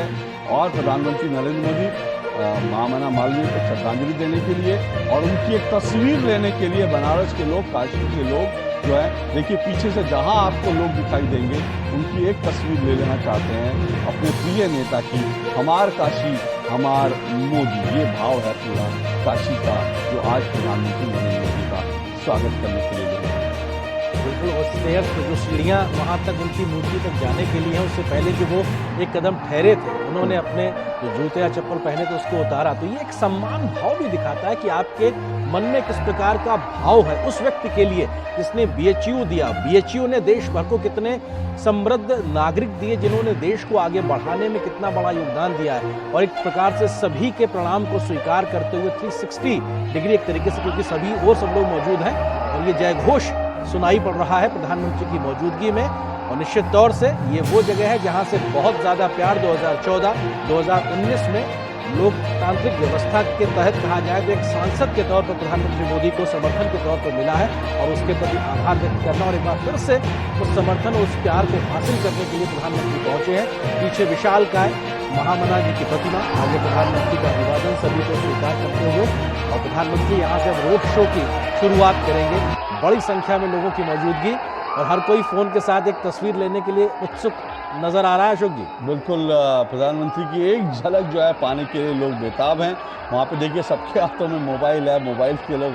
और प्रधानमंत्री नरेंद्र मोदी महामना मालवीय को श्रद्धांजलि देने के लिए और उनकी एक तस्वीर लेने के लिए बनारस के लोग, काशी के लोग जो है, देखिए पीछे से जहां आपको लोग दिखाई देंगे उनकी एक तस्वीर ले लेना चाहते हैं अपने प्रिय नेता की। हमार काशी हमार मोदी, ये भाव है पूरा काशी का, जो आज प्रधानमंत्री नरेंद्र मोदी का स्वागत करने के लिए बिल्कुल। और स्टेयर्स पर जो सीढ़ियाँ वहाँ तक उनकी मूर्ति तक जाने के लिए हैं, उससे पहले जो वो एक कदम ठहरे थे, उन्होंने अपने जो जूते या चप्पल पहने थे उसको उतारा। तो ये एक सम्मान भाव भी दिखाता है कि आपके मन में किस प्रकार का भाव है उस व्यक्ति के लिए जिसने BHU दिया। BHU ने देश भर को कितने समृद्ध नागरिक दिए, जिन्होंने देश को आगे बढ़ाने में कितना बड़ा योगदान दिया है। और एक प्रकार से सभी के प्रणाम को स्वीकार करते हुए 360 डिग्री एक तरीके से, क्योंकि सभी वो सब लोग मौजूद हैं और ये जय घोष सुनाई पड़ रहा है प्रधानमंत्री की मौजूदगी में। और निश्चित तौर से ये वो जगह है जहां से बहुत ज़्यादा प्यार 2014-2019 में लोकतांत्रिक व्यवस्था के तहत कहा जाए तो एक सांसद के तौर पर प्रधानमंत्री मोदी को समर्थन के तौर पर मिला है। और उसके प्रति आभार व्यक्त करना और एक बार फिर से उस समर्थन और उस प्यार को हासिल करने के लिए प्रधानमंत्री पहुंचे हैं। पीछे विशालकाय महामना जी की प्रतिमा, आगे प्रधानमंत्री का अभिवादन सभी को स्वीकार करते हुए, और प्रधानमंत्री यहाँ से अब रोड शो की शुरुआत करेंगे। बड़ी संख्या में लोगों की मौजूदगी और हर कोई फ़ोन के साथ एक तस्वीर लेने के लिए उत्सुक नज़र आ रहा है। अशोक जी, बिल्कुल प्रधानमंत्री की एक झलक जो है पाने के लिए लोग बेताब हैं। वहाँ पे देखिए सबके हाथों में मोबाइल है, मोबाइल के लोग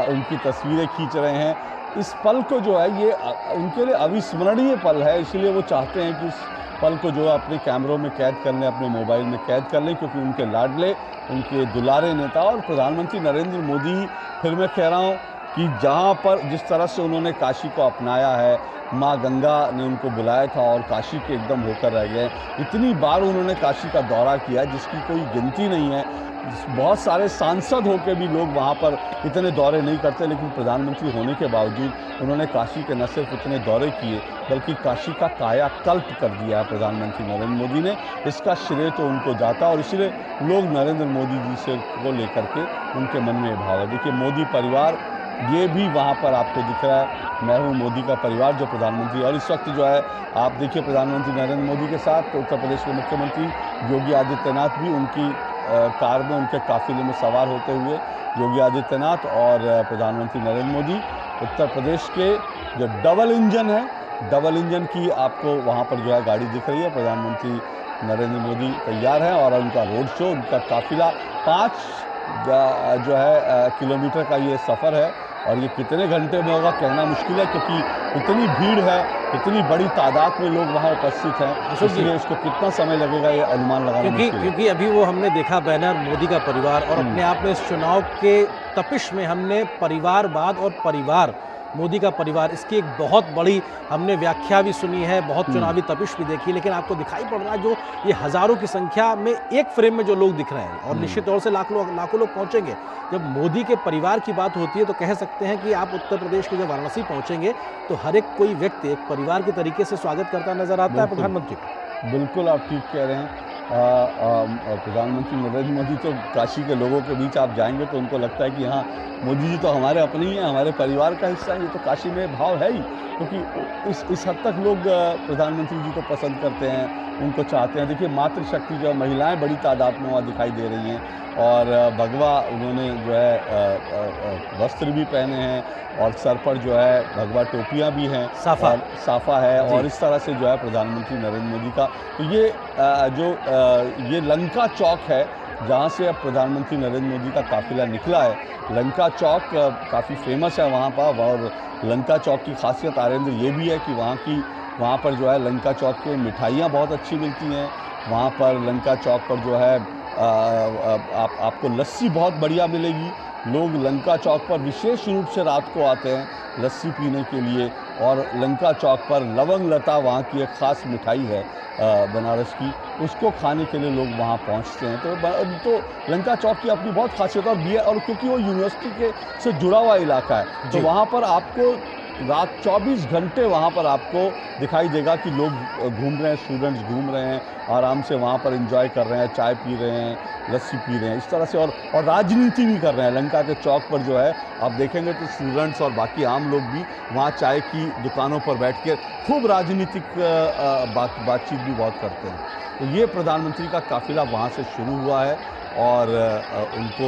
उनकी तस्वीरें खींच रहे हैं। इस पल को जो है ये उनके लिए अविस्मरणीय पल है, इसलिए वो चाहते हैं कि इस पल को जो है अपने कैमरों में कैद कर लें, अपने मोबाइल में कैद कर लें, क्योंकि उनके लाडले, उनके दुलारे नेता और प्रधानमंत्री नरेंद्र मोदी, फिर मैं कह रहा हूँ कि जहाँ पर जिस तरह से उन्होंने काशी को अपनाया है, माँ गंगा ने उनको बुलाया था और काशी के एकदम होकर रह गए। इतनी बार उन्होंने काशी का दौरा किया जिसकी कोई गिनती नहीं है। बहुत सारे सांसद होकर भी लोग वहाँ पर इतने दौरे नहीं करते, लेकिन प्रधानमंत्री होने के बावजूद उन्होंने काशी के न सिर्फ इतने दौरे किए बल्कि काशी का कायाकल्प कर दिया है प्रधानमंत्री नरेंद्र मोदी ने। इसका श्रेय तो उनको जाता और इसलिए लोग नरेंद्र मोदी जी से को लेकर के उनके मन में भाव है। देखिए मोदी परिवार ये भी वहाँ पर आपको दिख रहा है, मैं हूँ मोदी का परिवार, जो प्रधानमंत्री। और इस वक्त जो है आप देखिए प्रधानमंत्री नरेंद्र मोदी के साथ उत्तर प्रदेश के मुख्यमंत्री योगी आदित्यनाथ भी उनकी कार में, उनके काफिले में सवार होते हुए योगी आदित्यनाथ और प्रधानमंत्री नरेंद्र मोदी। उत्तर प्रदेश के जो डबल इंजन की आपको वहाँ पर जो है गाड़ी दिख रही है। प्रधानमंत्री नरेंद्र मोदी तैयार हैं और उनका रोड शो, उनका काफिला 5 जो है किलोमीटर का ये सफ़र है और ये कितने घंटे में होगा कहना मुश्किल है, क्योंकि इतनी भीड़ है, इतनी बड़ी तादाद में लोग वहाँ उपस्थित हैं, इसलिए उसको कितना समय लगेगा ये अनुमान लगाना मुश्किल है। क्योंकि अभी वो हमने देखा बैनर मोदी का परिवार, और अपने आप में इस चुनाव के तपिश में हमने परिवारवाद और परिवार मोदी का परिवार, इसकी एक बहुत बड़ी हमने व्याख्या भी सुनी है, बहुत चुनावी तपिश भी देखी। लेकिन आपको दिखाई पड़ रहा है जो ये हज़ारों की संख्या में एक फ्रेम में जो लोग दिख रहे हैं, और निश्चित तौर से लाखों लोग पहुंचेंगे। जब मोदी के परिवार की बात होती है तो कह सकते हैं कि आप उत्तर प्रदेश के जब वाराणसी पहुंचेंगे तो हर एक कोई व्यक्ति एक परिवार के तरीके से स्वागत करता नजर आता है प्रधानमंत्री को। बिल्कुल आप ठीक कह रहे हैं। प्रधानमंत्री नरेंद्र मोदी तो काशी के लोगों के बीच आप जाएंगे तो उनको लगता है कि हाँ मोदी जी तो हमारे अपने ही हैं, हमारे परिवार का हिस्सा है। ये तो काशी में भाव है ही, क्योंकि इस हद तक लोग प्रधानमंत्री जी को पसंद करते हैं, उनको चाहते हैं। देखिए मातृशक्ति जो महिलाएं बड़ी तादाद में वहाँ दिखाई दे रही हैं और भगवा उन्होंने जो है वस्त्र भी पहने हैं और सर पर जो है भगवा टोपियाँ भी हैं, साफा है। और इस तरह से जो है प्रधानमंत्री नरेंद्र मोदी का तो ये लंका चौक है जहाँ से अब प्रधानमंत्री नरेंद्र मोदी का काफिला निकला है। लंका चौक काफ़ी फेमस है वहाँ पर, और लंका चौक की खासियत आरेंद्र ये भी है कि वहाँ पर जो है लंका चौक की मिठाइयाँ बहुत अच्छी मिलती हैं। वहाँ पर लंका चौक पर जो है आपको लस्सी बहुत बढ़िया मिलेगी। लोग लंका चौक पर विशेष रूप से रात को आते हैं लस्सी पीने के लिए, और लंका चौक पर लवंग लता वहाँ की एक ख़ास मिठाई है बनारस की, उसको खाने के लिए लोग वहाँ पहुँचते हैं। तो लंका चौक की अपनी बहुत खासियत और क्योंकि वो यूनिवर्सिटी के से जुड़ा हुआ इलाका है, तो वहाँ पर आपको रात 24 घंटे वहाँ पर आपको दिखाई देगा कि लोग घूम रहे हैं, स्टूडेंट्स घूम रहे हैं, आराम से वहाँ पर एंजॉय कर रहे हैं, चाय पी रहे हैं, लस्सी पी रहे हैं, इस तरह से और राजनीति भी कर रहे हैं। लंका के चौक पर जो है आप देखेंगे तो स्टूडेंट्स और बाकी आम लोग भी वहाँ चाय की दुकानों पर बैठ कर खूब राजनीतिक बातचीत भी बहुत करते हैं। तो ये प्रधानमंत्री का काफिला वहाँ से शुरू हुआ है और उनको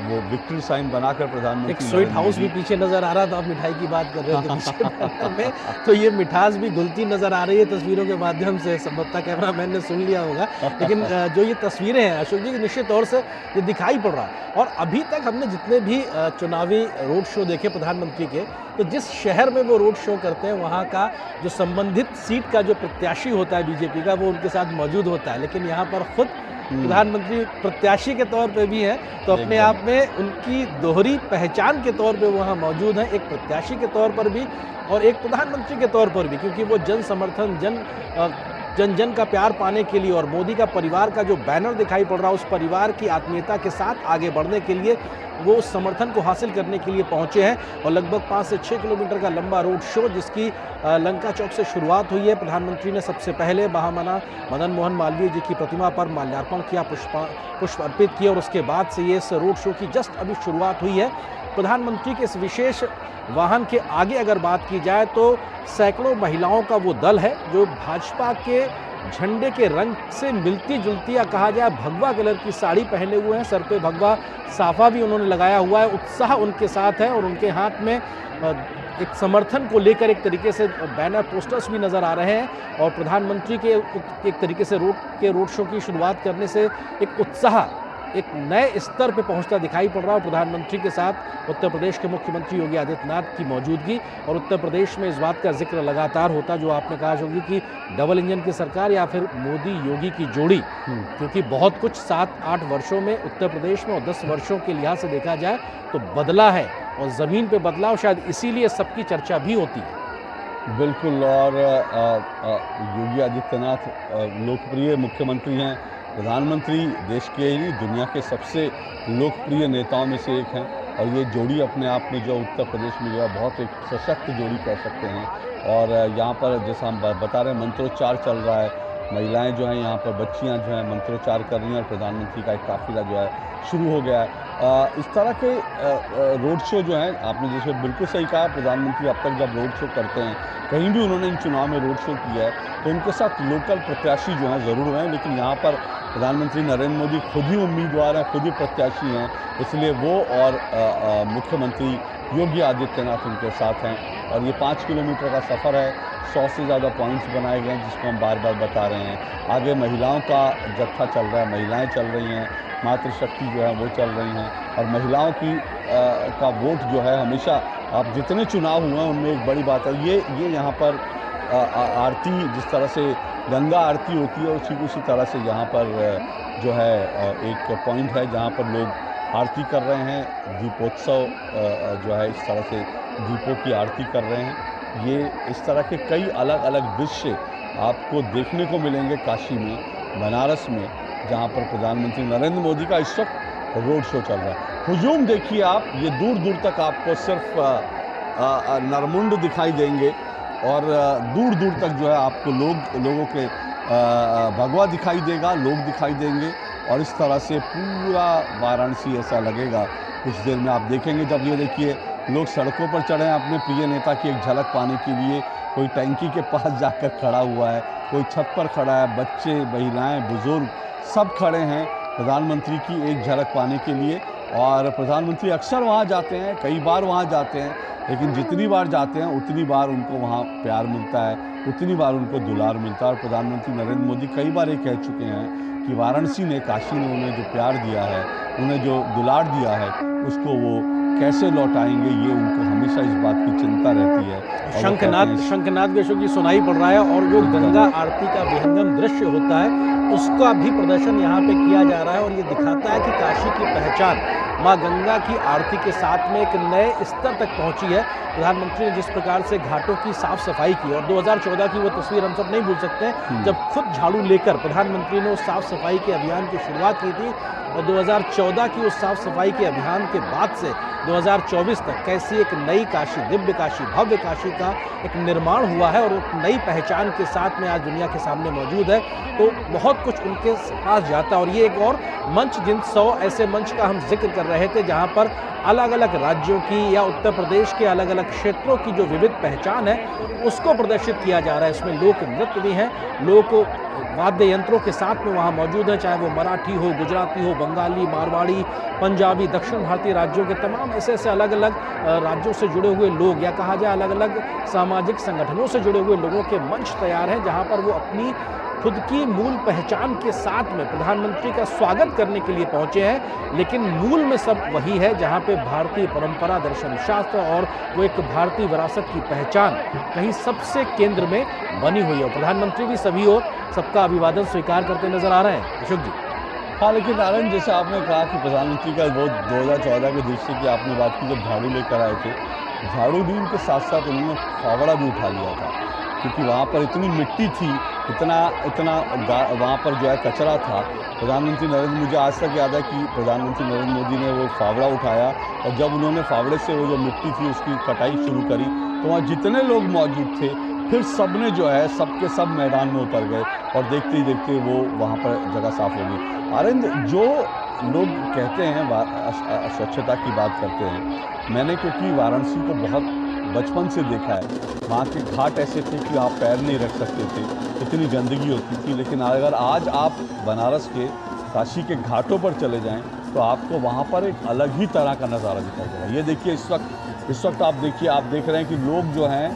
वो विक्ट्री साइन बनाकर प्रधानमंत्री एक स्वीट हाउस भी पीछे नजर आ रहा था, आप मिठाई की बात कर रहे थे पीछे बैनर में, तो ये मिठास भी घुलती नजर आ रही है तस्वीरों के माध्यम से, संभवतः कैमरामैन ने सुन लिया होगा। लेकिन जो ये तस्वीरें हैं अशोक जी, निश्चित तौर से ये दिखाई पड़ रहा है। और अभी तक हमने जितने भी चुनावी रोड शो देखे प्रधानमंत्री के, तो जिस शहर में वो रोड शो करते हैं वहाँ का जो संबंधित सीट का जो प्रत्याशी होता है बीजेपी का, वो उनके साथ मौजूद होता है। लेकिन यहाँ पर खुद प्रधानमंत्री प्रत्याशी के तौर पे भी हैं, तो अपने आप में उनकी दोहरी पहचान के तौर पे वहाँ मौजूद हैं, एक प्रत्याशी के तौर पर भी और एक प्रधानमंत्री के तौर पर भी, क्योंकि वो जन समर्थन जन जन का प्यार पाने के लिए और मोदी का परिवार का जो बैनर दिखाई पड़ रहा है, उस परिवार की आत्मीयता के साथ आगे बढ़ने के लिए वो उस समर्थन को हासिल करने के लिए पहुंचे हैं। और लगभग 5 से 6 किलोमीटर का लंबा रोड शो, जिसकी लंका चौक से शुरुआत हुई है। प्रधानमंत्री ने सबसे पहले महामना मदन मोहन मालवीय जी की प्रतिमा पर माल्यार्पण किया, पुष्प अर्पित किए और उसके बाद से ये इस रोड शो की जस्ट अभी शुरुआत हुई है। प्रधानमंत्री के इस विशेष वाहन के आगे अगर बात की जाए तो सैकड़ों महिलाओं का वो दल है जो भाजपा के झंडे के रंग से मिलती जुलती या कहा जाए भगवा कलर की साड़ी पहने हुए हैं, सर पे भगवा साफा भी उन्होंने लगाया हुआ है। उत्साह उनके साथ है और उनके हाथ में एक समर्थन को लेकर एक तरीके से बैनर पोस्टर्स भी नज़र आ रहे हैं। और प्रधानमंत्री के एक तरीके से रोड शो की शुरुआत करने से एक उत्साह एक नए स्तर पे पहुंचता दिखाई पड़ रहा है। प्रधानमंत्री के साथ उत्तर प्रदेश के मुख्यमंत्री योगी आदित्यनाथ की मौजूदि, और उत्तर प्रदेश में इस बात का जिक्र लगातार होता, जो आपने कहा होगी कि डबल इंजन की सरकार या फिर मोदी योगी की जोड़ी, क्योंकि बहुत कुछ 7-8 वर्षों में उत्तर प्रदेश में और 10 वर्षों के लिहाज से देखा जाए तो बदला है, और ज़मीन पे बदलाव शायद इसीलिए सबकी चर्चा भी होती है। बिल्कुल। और योगी आदित्यनाथ लोकप्रिय मुख्यमंत्री हैं, प्रधानमंत्री देश के ही दुनिया के सबसे लोकप्रिय नेताओं में से एक हैं। और ये जोड़ी अपने आप में जो उत्तर प्रदेश में जो है बहुत एक सशक्त जोड़ी कह सकते हैं। और यहाँ पर जैसा हम बता रहे हैं मंत्रोच्चार चल रहा है, महिलाएं जो हैं यहाँ पर बच्चियाँ जो हैं मंत्रोच्चार कर रही हैं और प्रधानमंत्री का एक काफिला जो है शुरू हो गया है। इस तरह के रोड शो जो हैं, आपने जैसे बिल्कुल सही कहा, प्रधानमंत्री अब तक जब रोड शो करते हैं, कहीं भी उन्होंने इन चुनाव में रोड शो किया है, तो उनके साथ लोकल प्रत्याशी जो हैं ज़रूर हैं। लेकिन यहाँ पर प्रधानमंत्री नरेंद्र मोदी खुद ही उम्मीदवार हैं, खुद ही प्रत्याशी हैं, इसलिए वो और मुख्यमंत्री योगी आदित्यनाथ उनके साथ हैं। और ये 5 किलोमीटर का सफ़र है, 100 से ज़्यादा पॉइंट्स बनाए गए हैं, जिसको हम बार बार बता रहे हैं। आगे महिलाओं का जत्था चल रहा है, महिलाएं चल रही हैं, मातृशक्ति जो है वो चल रही हैं। और महिलाओं की का वोट जो है हमेशा, आप जितने चुनाव हुए हैं उनमें एक बड़ी बात है, ये यहाँ पर आरती, जिस तरह से गंगा आरती होती है उसी तरह से यहाँ पर जो है एक पॉइंट है जहाँ पर लोग आरती कर रहे हैं। दीपोत्सव जो है इस तरह से दीपों की आरती कर रहे हैं। ये इस तरह के कई अलग अलग दृश्य आपको देखने को मिलेंगे काशी में, बनारस में, जहाँ पर प्रधानमंत्री नरेंद्र मोदी का इस वक्त रोड शो चल रहा है। हुजूम देखिए आप, ये दूर दूर तक आपको सिर्फ नरमुंड दिखाई देंगे और दूर दूर तक जो है आपको लोगों के भगवा दिखाई देगा, लोग दिखाई देंगे। और इस तरह से पूरा वाराणसी ऐसा लगेगा। कुछ देर में आप देखेंगे, जब ये देखिए लोग सड़कों पर चढ़े हैं अपने प्रिय नेता की एक झलक पाने के लिए। कोई टैंकी के पास जाकर खड़ा हुआ है, कोई छत पर खड़ा है, बच्चे, महिलाएं, बुजुर्ग सब खड़े हैं प्रधानमंत्री की एक झलक पाने के लिए। और प्रधानमंत्री अक्सर वहाँ जाते हैं, कई बार वहाँ जाते हैं, लेकिन जितनी बार जाते हैं उतनी बार उनको वहाँ प्यार मिलता है, उतनी बार उनको दुलार मिलता है। और प्रधानमंत्री नरेंद्र मोदी कई बार ये कह चुके हैं कि वाराणसी ने, काशी ने उन्हें जो प्यार दिया है, उन्हें जो दुलार दिया है, उसको वो कैसे लौटाएंगे, ये उनको हमेशा इस बात की चिंता रहती है। शंखनाद भी अशोक जी सुनाई पड़ रहा है, और जो गंगा आरती का विहंगम दृश्य होता है उसका भी प्रदर्शन यहाँ पे किया जा रहा है। और ये दिखाता है कि काशी की पहचान माँ गंगा की आरती के साथ में एक नए स्तर तक पहुँची है। प्रधानमंत्री ने जिस प्रकार से घाटों की साफ सफाई की, और 2014 की वो तस्वीर हम सब नहीं भूल सकते, जब खुद झाड़ू लेकर प्रधानमंत्री ने उस साफ सफाई के अभियान की शुरुआत की थी। और 2014 की उस साफ सफाई के अभियान के बाद से 2024 तक कैसी एक नई काशी, दिव्य काशी, भव्य काशी का एक निर्माण हुआ है और एक नई पहचान के साथ में आज दुनिया के सामने मौजूद है। तो बहुत कुछ उनके पास जाता है और ये एक और मंच, जिन 100 ऐसे मंच का हम जिक्र कर रहे थे जहाँ पर अलग अलग राज्यों की या उत्तर प्रदेश के अलग अलग क्षेत्रों की जो विविध पहचान है उसको प्रदर्शित किया जा रहा है। इसमें लोक नृत्य भी हैं, लोक वाद्य यंत्रों के साथ में वहाँ मौजूद है, चाहे वो मराठी हो, गुजराती हो, बंगाली, मारवाड़ी, पंजाबी, दक्षिण भारतीय राज्यों के तमाम ऐसे ऐसे अलग अलग राज्यों से जुड़े हुए लोग, या कहा जाए अलग अलग सामाजिक संगठनों से जुड़े हुए लोगों के मंच तैयार हैं जहाँ पर वो अपनी खुद की मूल पहचान के साथ में प्रधानमंत्री का स्वागत करने के लिए पहुंचे हैं। लेकिन मूल में सब वही है जहां पे भारतीय परंपरा, दर्शन शास्त्र और वो एक भारतीय विरासत की पहचान कहीं सबसे केंद्र में बनी हुई है। प्रधानमंत्री भी सभी और सबका अभिवादन स्वीकार करते नजर आ रहे हैं। अशोक जी। हाँ, लेकिन नारायण, जैसे आपने कहा कि प्रधानमंत्री का वो 2014 के दृश्य की आपने बात की, जब झाड़ू लेकर आए थे, झाड़ू भी उनके साथ साथ उन्होंने फावड़ा भी उठा लिया था, क्योंकि वहाँ पर इतनी मिट्टी थी, इतना वहाँ पर जो है कचरा था। प्रधानमंत्री मुझे आज तक याद है कि प्रधानमंत्री नरेंद्र मोदी ने वो फावड़ा उठाया और जब उन्होंने फावड़े से वो जो मिट्टी थी उसकी कटाई शुरू करी तो वहाँ जितने लोग मौजूद थे फिर सब ने जो है सबके सब मैदान में उतर गए और देखते ही देखते वो वहाँ पर जगह साफ हो गई। आनंद, जो लोग कहते हैं स्वच्छता की बात करते हैं, मैंने क्योंकि वाराणसी को बहुत बचपन से देखा है, वहाँ के घाट ऐसे थे कि आप पैर नहीं रख सकते थे, इतनी गंदगी होती थी। लेकिन अगर आज आप बनारस के, काशी के घाटों पर चले जाएं तो आपको वहाँ पर एक अलग ही तरह का नज़ारा दिखाई देगा। ये देखिए, इस वक्त आप देखिए, आप देख रहे हैं कि लोग जो हैं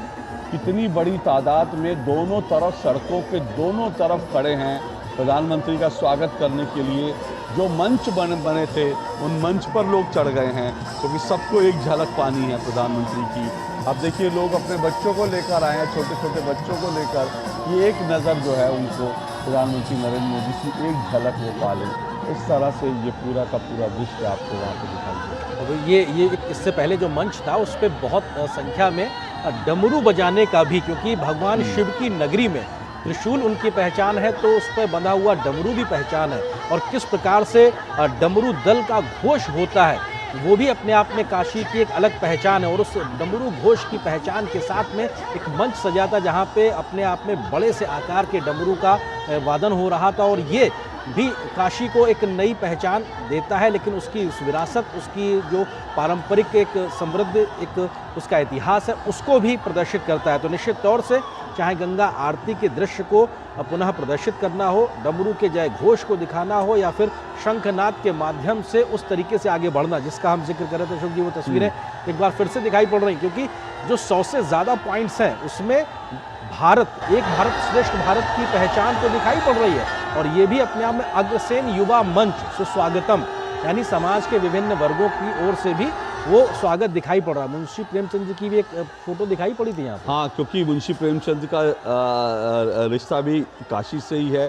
कितनी बड़ी तादाद में दोनों तरफ, सड़कों के दोनों तरफ खड़े हैं प्रधानमंत्री का स्वागत करने के लिए। जो मंच बने थे उन मंच पर लोग चढ़ गए हैं क्योंकि सबको एक झलक पानी है प्रधानमंत्री की। अब देखिए, लोग अपने बच्चों को लेकर आए हैं, छोटे छोटे बच्चों को लेकर, ये एक नज़र जो है उनको प्रधानमंत्री नरेंद्र मोदी की एक झलक वो पालें, इस तरह से ये पूरा का पूरा दृश्य आपको वहाँ पर दिखाई देगा। अब ये इससे पहले जो मंच था उस पर बहुत संख्या में डमरू बजाने का भी, क्योंकि भगवान शिव की नगरी में त्रिशूल उनकी पहचान है तो उस पर बंधा हुआ डमरू भी पहचान है और किस प्रकार से डमरू दल का घोष होता है वो भी अपने आप में काशी की एक अलग पहचान है। और उस डमरू घोष की पहचान के साथ में एक मंच सजा था जहाँ पे अपने आप में बड़े से आकार के डमरू का वादन हो रहा था और ये भी काशी को एक नई पहचान देता है। लेकिन उसकी उस विरासत, उसकी जो पारंपरिक एक समृद्ध एक उसका इतिहास है उसको भी प्रदर्शित करता है। तो निश्चित तौर से चाहे गंगा आरती के दृश्य को पुनः प्रदर्शित करना हो, डमरू के जय घोष को दिखाना हो या फिर शंखनाद के माध्यम से उस तरीके से आगे बढ़ना जिसका हम जिक्र कर रहे थे अशोक जी, वो तस्वीरें एक बार फिर से दिखाई पड़ रही, क्योंकि जो 100 से ज़्यादा पॉइंट्स हैं उसमें भारत, एक भारत श्रेष्ठ भारत की पहचान तो दिखाई पड़ रही है और ये भी अपने आप में अग्रसेन युवा मंच सुस्वागतम, यानी समाज के विभिन्न वर्गों की ओर से भी वो स्वागत दिखाई पड़ रहा है। मुंशी प्रेमचंद जी की भी एक फोटो दिखाई पड़ी थी यहाँ पर। हाँ, क्योंकि मुंशी प्रेमचंद का रिश्ता भी काशी से ही है।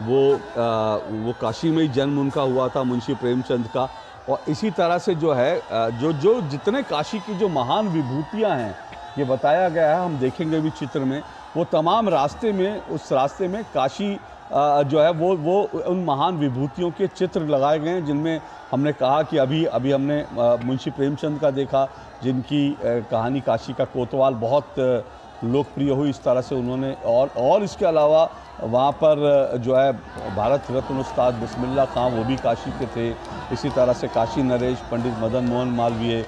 वो काशी में ही जन्म उनका हुआ था, मुंशी प्रेमचंद का। और इसी तरह से जो है जो जितने काशी की जो महान विभूतियाँ हैं ये बताया गया है, हम देखेंगे भी चित्र में, वो तमाम रास्ते में, उस रास्ते में काशी जो है वो उन महान विभूतियों के चित्र लगाए गए हैं जिनमें हमने कहा कि अभी हमने मुंशी प्रेमचंद का देखा, जिनकी कहानी काशी का कोतवाल बहुत लोकप्रिय हुई। इस तरह से उन्होंने और इसके अलावा वहाँ पर जो है भारत रत्न उस्ताद बिस्मिल्लाह खां, वो भी काशी के थे। इसी तरह से काशी नरेश, पंडित मदन मोहन मालवीय,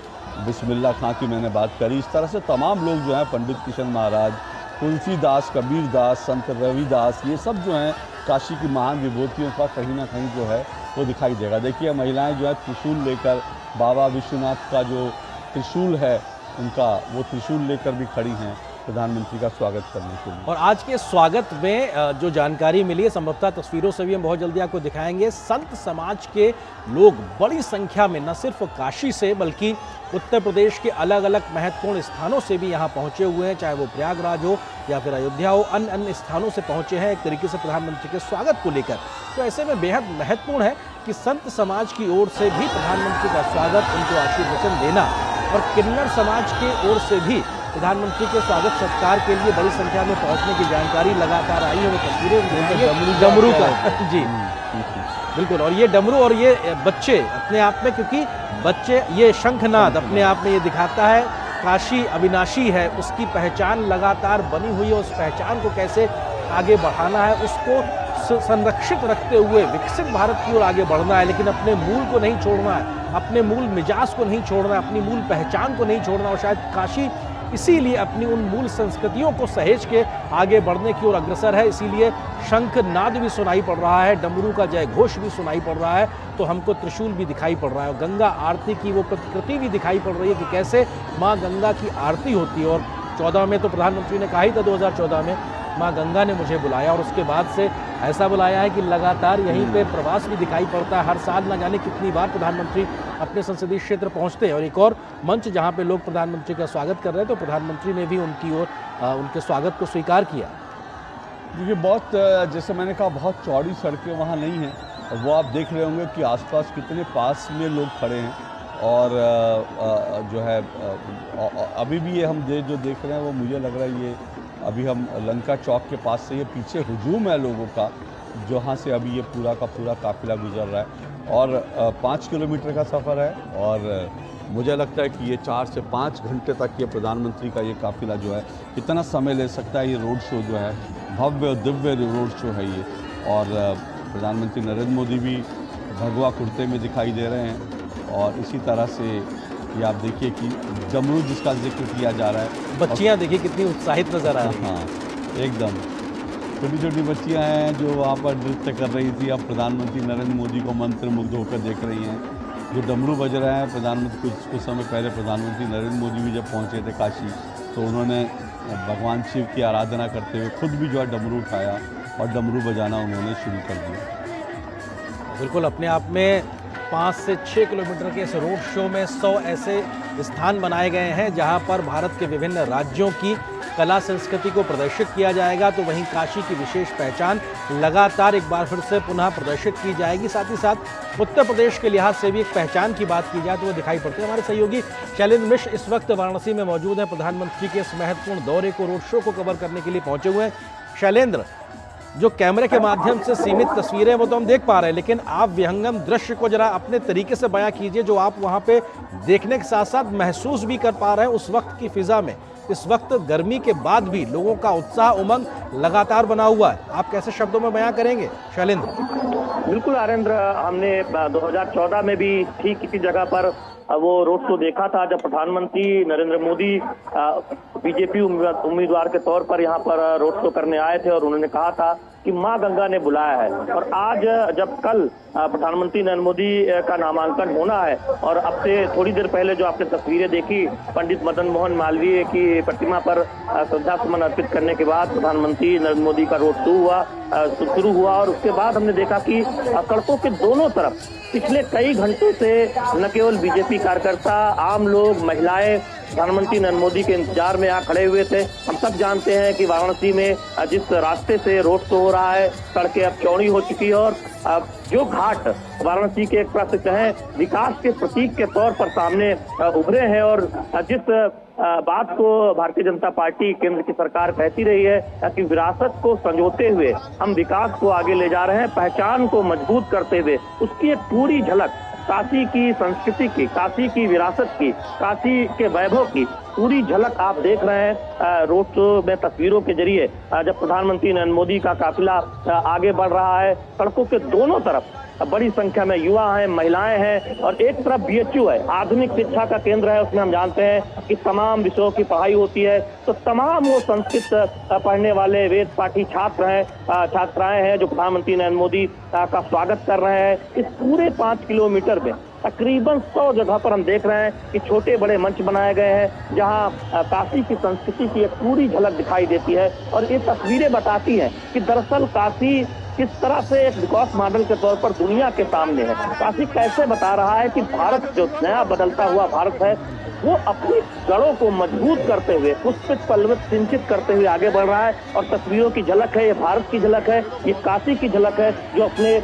बिस्मिल्लाह खां की मैंने बात करी। इस तरह से तमाम लोग जो हैं, पंडित किशन महाराज, तुलसीदास, कबीरदास, संत रविदास, ये सब जो हैं काशी की महान विभूतियों का कहीं ना कहीं जो है वो दिखाई देगा। देखिए, महिलाएं जो है त्रिशूल लेकर, बाबा विश्वनाथ का जो त्रिशूल है उनका, वो त्रिशूल लेकर भी खड़ी हैं प्रधानमंत्री का स्वागत करने के लिए। और आज के स्वागत में जो जानकारी मिली है, संभवतः तस्वीरों से भी हम बहुत जल्दी आपको दिखाएंगे, संत समाज के लोग बड़ी संख्या में न सिर्फ काशी से बल्कि उत्तर प्रदेश के अलग अलग महत्वपूर्ण स्थानों से भी यहाँ पहुँचे हुए हैं, चाहे वो प्रयागराज हो या फिर अयोध्या हो, अन्य स्थानों से पहुँचे हैं एक तरीके से प्रधानमंत्री के स्वागत को लेकर। तो ऐसे में बेहद महत्वपूर्ण है कि संत समाज की ओर से भी प्रधानमंत्री का स्वागत, उनको आशीर्वचन देना और किन्नर समाज की ओर से भी प्रधानमंत्री के स्वागत सत्कार के लिए बड़ी संख्या में पहुंचने की जानकारी लगातार आई है। वो तस्वीरें डमरू का जी बिल्कुल, और ये डमरू और ये बच्चे अपने आप में, क्योंकि बच्चे ये शंखनाद अपने आप में ये दिखाता है काशी अविनाशी है, उसकी पहचान लगातार बनी हुई है। उस पहचान को कैसे आगे बढ़ाना है, उसको संरक्षित रखते हुए विकसित भारत की ओर आगे बढ़ना है, लेकिन अपने मूल को नहीं छोड़ना है, अपने मूल मिजाज को नहीं छोड़ना है, अपनी मूल पहचान को नहीं छोड़ना। और शायद काशी इसीलिए अपनी उन मूल संस्कृतियों को सहेज के आगे बढ़ने की ओर अग्रसर है। इसीलिए शंखनाद भी सुनाई पड़ रहा है, डमरू का जय घोष भी सुनाई पड़ रहा है, तो हमको त्रिशूल भी दिखाई पड़ रहा है। गंगा आरती की वो प्रतिकृति भी दिखाई पड़ रही है कि कैसे माँ गंगा की आरती होती है। और 14 में तो प्रधानमंत्री ने कहा ही था, 2014 में माँ गंगा ने मुझे बुलाया, और उसके बाद से ऐसा बुलाया है कि लगातार यहीं पे प्रवास भी दिखाई पड़ता है। हर साल ना जाने कितनी बार प्रधानमंत्री अपने संसदीय क्षेत्र पहुंचते हैं। और एक और मंच जहां पे लोग प्रधानमंत्री का स्वागत कर रहे हैं, तो प्रधानमंत्री ने भी उनकी ओर उनके स्वागत को स्वीकार किया। देखिए, बहुत जैसे मैंने कहा, बहुत चौड़ी सड़कें वहाँ नहीं हैं। वो आप देख रहे होंगे कि आसपास कितने पास में लोग खड़े हैं, और जो है अभी भी ये हम जो देख रहे हैं वो मुझे लग रहा है ये अभी हम लंका चौक के पास से, ये पीछे हुजूम है लोगों का, जहाँ से अभी ये पूरा का पूरा काफिला गुजर रहा है। और 5 किलोमीटर का सफ़र है, और मुझे लगता है कि ये 4 से 5 घंटे तक ये प्रधानमंत्री का ये काफिला जो है कितना समय ले सकता है। ये रोड शो जो है भव्य और दिव्य रोड शो है ये। और प्रधानमंत्री नरेंद्र मोदी भी भगवा कुर्ते में दिखाई दे रहे हैं, और इसी तरह से ये आप देखिए कि डमरू जिसका जिक्र किया जा रहा है, बच्चियां देखिए कितनी उत्साहित नजर आ रही हैं। हाँ, एकदम छोटी छोटी बच्चियां हैं जो वहाँ पर नृत्य कर रही थी। अब प्रधानमंत्री नरेंद्र मोदी को मंत्रमुग्ध होकर देख रही हैं। जो डमरू बज रहा है, प्रधानमंत्री कुछ समय पहले प्रधानमंत्री नरेंद्र मोदी भी जब पहुँचे थे काशी, तो उन्होंने भगवान शिव की आराधना करते हुए खुद भी जो है डमरू उठाया और डमरू बजाना उन्होंने शुरू कर दिया। बिल्कुल, अपने आप में 5 से 6 किलोमीटर के इस रोड शो में 100 ऐसे स्थान बनाए गए हैं जहां पर भारत के विभिन्न राज्यों की कला संस्कृति को प्रदर्शित किया जाएगा। तो वहीं काशी की विशेष पहचान लगातार एक बार फिर से पुनः प्रदर्शित की जाएगी। साथ ही साथ उत्तर प्रदेश के लिहाज से भी एक पहचान की बात की जाए तो वो दिखाई पड़ती है। हमारे सहयोगी शैलेंद्र मिश्र इस वक्त वाराणसी में मौजूद हैं, प्रधानमंत्री के इस महत्वपूर्ण दौरे को, रोड शो को कवर करने के लिए पहुंचे हुए हैं। शैलेंद्र, जो कैमरे के माध्यम से सीमित तस्वीरें वो तो हम देख पा रहे हैं, लेकिन आप विहंगम दृश्य को जरा अपने तरीके से बयां कीजिए, जो आप वहां पे देखने के साथ साथ महसूस भी कर पा रहे हैं उस वक्त की फिजा में। इस वक्त गर्मी के बाद भी लोगों का उत्साह उमंग लगातार बना हुआ है, आप कैसे शब्दों में बयां करेंगे शैलेंद्र? बिल्कुल आरेंद्र, हमने 2014 में भी ठीक इसी जगह पर वो रोड शो देखा था, जब प्रधानमंत्री नरेंद्र मोदी बीजेपी उम्मीदवार के तौर पर यहाँ पर रोड शो करने आए थे, और उन्होंने कहा था कि मां गंगा ने बुलाया है। और आज जब कल प्रधानमंत्री नरेंद्र मोदी का नामांकन होना है, और अब से थोड़ी देर पहले जो आपने तस्वीरें देखी, पंडित मदन मोहन मालवीय की प्रतिमा पर श्रद्धा सुमन अर्पित करने के बाद प्रधानमंत्री नरेंद्र मोदी का रोड शो शुरू हुआ। और उसके बाद हमने देखा कि सड़कों के दोनों तरफ पिछले कई घंटों से न केवल बीजेपी कार्यकर्ता, आम लोग, महिलाएं प्रधानमंत्री नरेंद्र मोदी के इंतजार में यहाँ खड़े हुए थे। हम सब जानते हैं कि वाराणसी में जिस रास्ते से रोड शो हो रहा है, सड़कें अब चौड़ी हो चुकी है, और जो घाट वाराणसी के एक तरह से कहें विकास के प्रतीक के तौर पर सामने उभरे हैं। और जिस बात को भारतीय जनता पार्टी, केंद्र की सरकार कहती रही है कि विरासत को संजोते हुए हम विकास को आगे ले जा रहे हैं, पहचान को मजबूत करते हुए, उसकी एक पूरी झलक काशी की संस्कृति की, काशी की विरासत की, काशी के वैभव की पूरी झलक आप देख रहे हैं रोड शो में तस्वीरों के जरिए। जब प्रधानमंत्री नरेंद्र मोदी का काफिला आगे बढ़ रहा है, सड़कों के दोनों तरफ बड़ी संख्या में युवा हैं, महिलाएं हैं, और एक तरफ BHU है, आधुनिक शिक्षा का केंद्र है। उसमें हम जानते हैं कि तमाम विषयों की पढ़ाई होती है, तो तमाम वो संस्कृत पढ़ने वाले वेद पाठी छात्र हैं, छात्राएं हैं जो प्रधानमंत्री नरेंद्र मोदी का स्वागत कर रहे हैं। इस पूरे 5 किलोमीटर में तकरीबन 100 जगह पर हम देख रहे हैं कि छोटे बड़े मंच बनाए गए हैं, जहां काशी की संस्कृति की एक पूरी झलक दिखाई देती है। और ये तस्वीरें बताती हैं कि दरअसल काशी किस तरह से एक विकास मॉडल के तौर पर दुनिया के सामने है। काशी कैसे बता रहा है कि भारत जो नया बदलता हुआ भारत है, वो अपनी जड़ों को मजबूत करते हुए, पुष्पित पल्लवित सिंचित करते हुए आगे बढ़ रहा है। और तस्वीरों की झलक है, ये भारत की झलक है, ये काशी की झलक है, जो अपने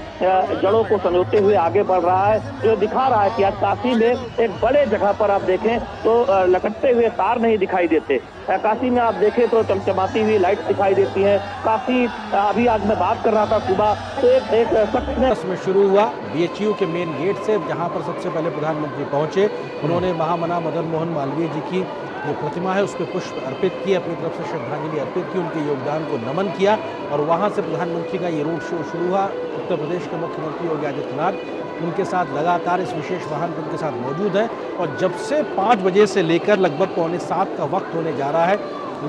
जड़ों को संजोते हुए आगे बढ़ रहा है, जो दिखा रहा है कि आज काशी में एक बड़े जगह पर आप देखें तो लटकते हुए तार नहीं दिखाई देते। काशी में आप देखें तो चमचमाती हुई लाइट दिखाई देती है। काफी अभी आज मैं बात कर रहा था सुबह, तो एक शख्स ने में शुरू हुआ बीएचयू के मेन गेट से, जहां पर सबसे पहले प्रधानमंत्री पहुंचे। उन्होंने महामना मदन मोहन मालवीय जी की जो प्रतिमा है उस पर पुष्प अर्पित किए, अपनी तरफ से श्रद्धांजलि अर्पित की, उनके योगदान को नमन किया। और वहां से प्रधानमंत्री का ये रोड शो शुरू हुआ। उत्तर प्रदेश के मुख्यमंत्री योगी आदित्यनाथ उनके साथ लगातार इस विशेष वाहन पर उनके साथ मौजूद है। और जब से 5 बजे से लेकर लगभग 6:45 का वक्त होने जा रहा है,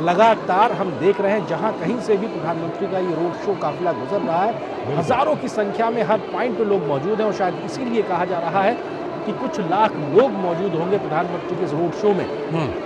लगातार हम देख रहे हैं जहां कहीं से भी प्रधानमंत्री का ये रोड शो काफिला गुजर रहा है। हजारों की संख्या में हर पॉइंट पे लोग मौजूद हैं और शायद इसीलिए कहा जा रहा है कि कुछ लाख लोग मौजूद होंगे प्रधानमंत्री के इस रोड शो में।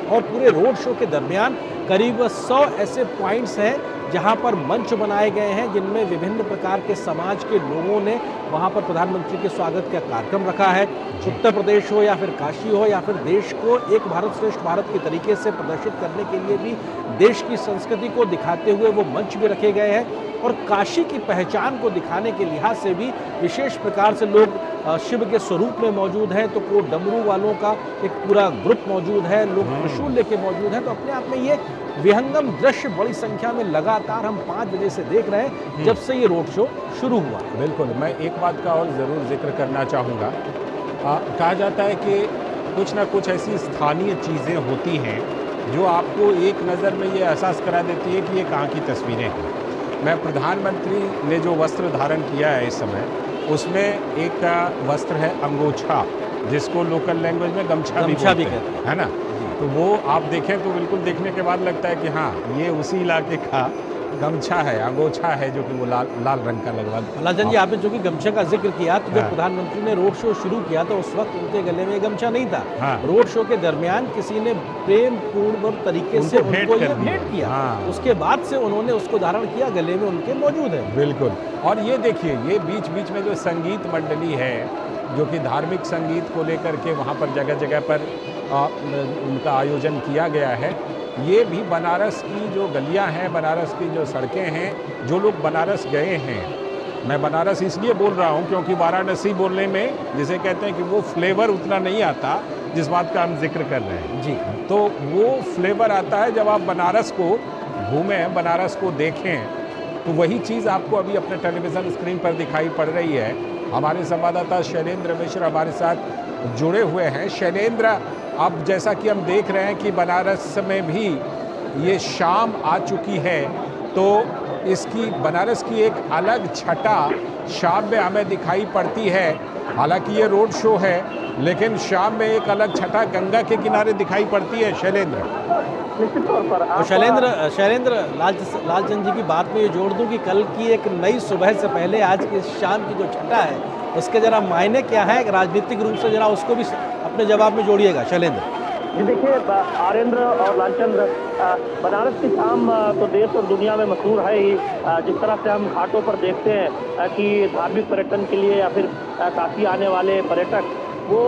और पूरे रोड शो के दरमियान करीब 100 ऐसे पॉइंट्स हैं जहां पर मंच बनाए गए हैं, जिनमें विभिन्न प्रकार के समाज के लोगों ने वहां पर प्रधानमंत्री के स्वागत का कार्यक्रम रखा है। उत्तर प्रदेश हो या फिर काशी हो या फिर देश को एक भारत श्रेष्ठ भारत के तरीके से प्रदर्शित करने के लिए भी देश की संस्कृति को दिखाते हुए वो मंच भी रखे गए हैं। और काशी की पहचान को दिखाने के लिहाज से भी विशेष प्रकार से लोग शिव के स्वरूप में मौजूद हैं, तो को डमरू वालों का एक पूरा ग्रुप मौजूद है, लोग त्रिशूल लेके मौजूद हैं। तो अपने आप में ये विहंगम दृश्य बड़ी संख्या में लगातार हम 5 बजे से देख रहे हैं, जब से ये रोड शो शुरू हुआ। बिल्कुल, मैं एक बात का और ज़रूर जिक्र करना चाहूँगा। कहा जाता है कि कुछ ना कुछ ऐसी स्थानीय चीज़ें होती हैं जो आपको एक नज़र में ये एहसास करा देती है कि ये कहाँ की तस्वीरें हैं। मैं प्रधानमंत्री ने जो वस्त्र धारण किया है इस समय, उसमें एक वस्त्र है अंगोछा, जिसको लोकल लैंग्वेज में गमछा भी कहते हैं, है ना। तो वो आप देखें तो बिल्कुल देखने के बाद लगता है कि हाँ, ये उसी इलाके का गमछा है, अंगोछा है, जो कि वो लाल रंग का लगभग। लालचंद जी, आपने जो कि गमछे का जिक्र किया, तो जब प्रधानमंत्री ने रोड शो शुरू किया तो उस वक्त उनके गले में गमछा नहीं था। रोड शो के दरमियान किसी ने प्रेम पूर्ण तरीके से उनको ये भेंट किया। उसके बाद से उन्होंने उसको धारण किया, गले में उनके मौजूद है। बिल्कुल। और ये देखिए, ये बीच बीच में जो संगीत मंडली है, जो कि धार्मिक संगीत को लेकर के वहाँ पर जगह जगह पर उनका आयोजन किया गया है, ये भी बनारस की जो गलियां हैं, बनारस की जो सड़कें हैं, जो लोग बनारस गए हैं, मैं बनारस इसलिए बोल रहा हूँ क्योंकि वाराणसी बोलने में जिसे कहते हैं कि वो फ्लेवर उतना नहीं आता जिस बात का हम जिक्र कर रहे हैं जी। तो वो फ्लेवर आता है जब आप बनारस को घूमें, बनारस को देखें, तो वही चीज़ आपको अभी अपने टेलीविज़न स्क्रीन पर दिखाई पड़ रही है। हमारे संवाददाता शैलेंद्र मिश्र हमारे साथ जुड़े हुए हैं। शैलेंद्र, अब जैसा कि हम देख रहे हैं कि बनारस में भी ये शाम आ चुकी है, तो इसकी बनारस की एक अलग छटा शाम में हमें दिखाई पड़ती है। हालांकि ये रोड शो है, लेकिन शाम में एक अलग छटा गंगा के किनारे दिखाई पड़ती है। शैलेंद्र, निश्चित तौर पर और शैलेंद्र लालचंद जी की बात में ये जोड़ दूं कि कल की एक नई सुबह से पहले आज की शाम की जो छटा है, उसके जरा मायने क्या है राजनीतिक रूप से, जरा उसको भी अपने जवाब में जोड़िएगा शैलेंद्र। जी देखिए आर्येंद्र और लालचंद्र, बनारस की शाम तो देश और दुनिया में मशहूर है ही। जिस तरह से हम घाटों पर देखते हैं कि धार्मिक पर्यटन के लिए या फिर काशी आने वाले पर्यटक वो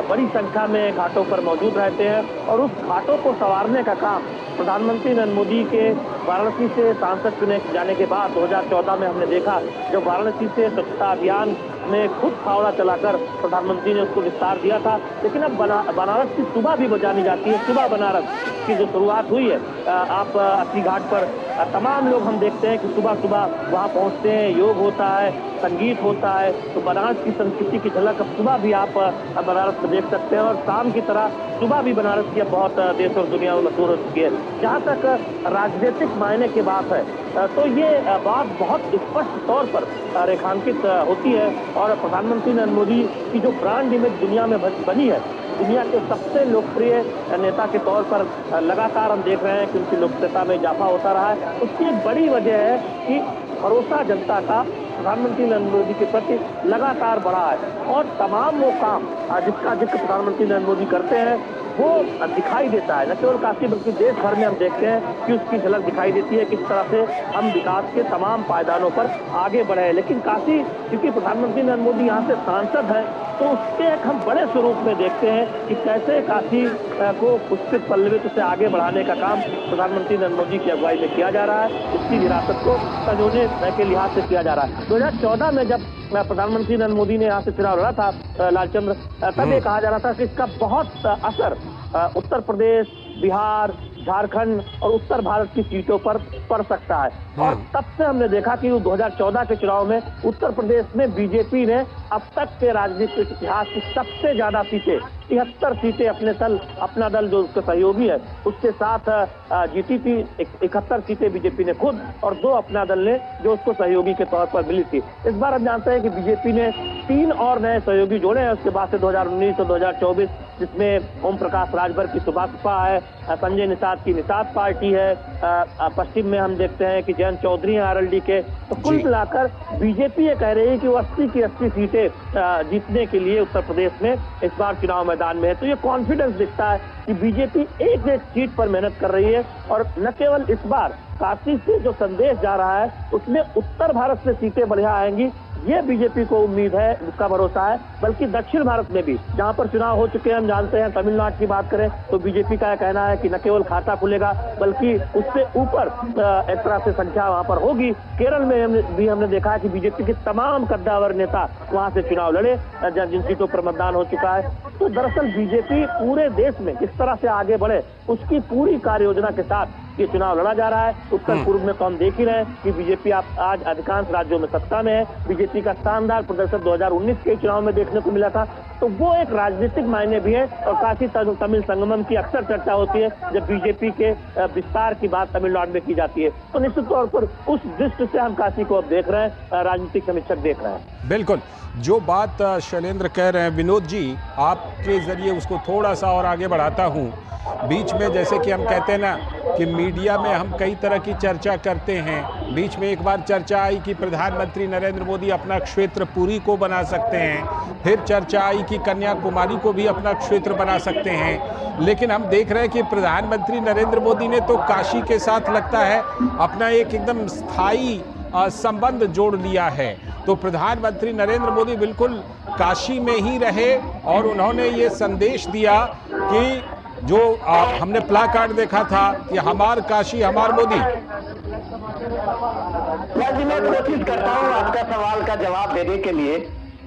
बड़ी संख्या में घाटों पर मौजूद रहते हैं, और उस घाटों को संवारने का काम प्रधानमंत्री नरेंद्र मोदी के वाराणसी से सांसद चुने जाने के बाद 2014 में हमने देखा, जब वाराणसी से स्वच्छता अभियान में खुद फावड़ा चलाकर प्रधानमंत्री ने उसको विस्तार दिया था। लेकिन अब बनारस की सुबह भी जानी जाती है। सुबह बनारस की जो शुरुआत हुई है, आप अस्सी घाट पर तमाम लोग हम देखते हैं कि सुबह सुबह वहाँ पहुँचते हैं, योग होता है, संगीत होता है। तो बनारस की संस्कृति की झलक अब सुबह भी आप बनारस में देख सकते हैं, और शाम की तरह सुबह भी बनारस की अब बहुत देश और दुनिया में मशहूर हो चुकी है। जहाँ तक राजनीतिक मायने की बात है, तो ये बात बहुत स्पष्ट तौर पर रेखांकित होती है। और प्रधानमंत्री नरेंद्र मोदी की जो ब्रांड इमेज दुनिया में बनी है, दुनिया के सबसे लोकप्रिय नेता के तौर पर लगातार हम देख रहे हैं कि उनकी लोकप्रियता में इजाफा होता रहा है। उसकी एक बड़ी वजह है कि भरोसा जनता का प्रधानमंत्री नरेंद्र मोदी के प्रति लगातार बढ़ा है, और तमाम वो काम जिसका जिक्र प्रधानमंत्री नरेंद्र मोदी करते हैं वो दिखाई देता है। न केवल काशी बल्कि देश भर में हम देखते हैं कि उसकी झलक दिखाई देती है, किस तरह से हम विकास के तमाम पायदानों पर आगे बढ़े हैं। लेकिन काशी, क्योंकि प्रधानमंत्री नरेंद्र मोदी यहाँ से सांसद हैं, तो उसके एक हम बड़े स्वरूप में देखते हैं कि कैसे काशी को पुष्पित पल्लवित से आगे बढ़ाने का काम प्रधानमंत्री नरेंद्र मोदी की अगुवाई में किया जा रहा है। उसकी विरासत को संजोने के लिहाज से किया जा रहा है। 2014 में जब प्रधानमंत्री नरेंद्र मोदी ने यहाँ से चुनाव लड़ा था लालचंद्र, तब ये कहा जा रहा था कि इसका बहुत असर उत्तर प्रदेश, बिहार, झारखंड और उत्तर भारत की सीटों पर पड़ सकता है। और तब से हमने देखा कि 2014 के चुनाव में उत्तर प्रदेश में बीजेपी ने अब तक के राजनीतिक इतिहास की सबसे ज्यादा सीटें 73 सीटें अपना दल जो उसके सहयोगी है उसके साथ जीती थी। 71 सीटें बीजेपी ने खुद और 2 अपना दल ने जो उसको सहयोगी के तौर पर मिली थी। इस बार हम जानते हैं कि बीजेपी ने 3 और नए सहयोगी जोड़े हैं उसके बाद से 2019 और 2024, जिसमें ओम प्रकाश राजभर की सुभाषपा है, संजय निषाद की निषाद पार्टी है, पश्चिम में हम देखते हैं कि जयंत चौधरी हैं आरएलडी के। तो कुल मिलाकर बीजेपी ये कह रही है कि वो 80 की 80 सीटें जीतने के लिए उत्तर प्रदेश में इस बार चुनाव मैदान में है। तो ये कॉन्फिडेंस दिखता है कि बीजेपी एक एक सीट पर मेहनत कर रही है। और न केवल इस बार काशी से जो संदेश जा रहा है उसमें उत्तर भारत से सीटें बढ़िया आएंगी, ये बीजेपी को उम्मीद है, उसका भरोसा है, बल्कि दक्षिण भारत में भी जहां पर चुनाव हो चुके हैं हम जानते हैं। तमिलनाडु की बात करें तो बीजेपी का कहना है कि न केवल खाता खुलेगा बल्कि उससे ऊपर एक तरह से संख्या वहां पर होगी। केरल में हमने देखा है कि बीजेपी के तमाम कद्दावर नेता वहां से चुनाव लड़े जिन सीटों पर मतदान हो चुका है। तो दरअसल बीजेपी पूरे देश में किस तरह से आगे बढ़े उसकी पूरी कार्य योजना के साथ ये चुनाव लड़ा जा रहा है। उत्तर पूर्व में तो हम देख ही रहे हैं कि बीजेपी आज अधिकांश राज्यों में सत्ता में है। बीजेपी का शानदार प्रदर्शन 2019 के चुनाव में देखने को मिला था। तो वो एक राजनीतिक मायने भी है। और काशी तमिल संगमम की अक्सर चर्चा होती है जब बीजेपी के विस्तार की बात तमिलनाडु में की जाती है। तो निश्चित तौर पर उस दृष्टि से हम काशी को अब देख रहे हैं, राजनीतिक समीक्षक देख रहे हैं। बिल्कुल, जो बात शैलेंद्र कह रहे हैं विनोद जी, आपके जरिए उसको थोड़ा सा और आगे बढ़ाता हूँ। बीच में जैसे कि हम कहते हैं ना कि मीडिया में हम कई तरह की चर्चा करते हैं। बीच में एक बार चर्चा आई कि प्रधानमंत्री नरेंद्र मोदी अपना क्षेत्र पुरी को बना सकते हैं, फिर चर्चा आई कि कन्याकुमारी को भी अपना क्षेत्र बना सकते हैं। लेकिन हम देख रहे हैं कि प्रधानमंत्री नरेंद्र मोदी ने तो काशी के साथ लगता है अपना एक एकदम स्थायी संबंध जोड़ लिया है। तो प्रधानमंत्री नरेंद्र मोदी बिल्कुल काशी में ही रहे और उन्होंने ये संदेश दिया कि जो हमने प्लाकार्ड देखा था कि हमार काशी हमार मोदी। मैं कोशिश करता हूँ आपका सवाल का जवाब देने के लिए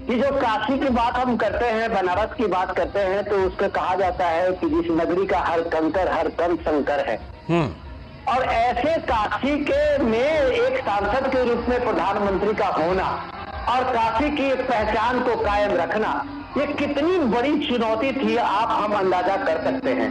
कि जो काशी की बात हम करते हैं, बनारस की बात करते हैं, तो उसका कहा जाता है कि जिस नगरी का हर कंकर हर कण शंकर है। और ऐसे काशी के में एक सांसद के रूप में प्रधानमंत्री का होना और काशी की एक पहचान को कायम रखना, ये कितनी बड़ी चुनौती थी आप हम अंदाजा कर सकते हैं।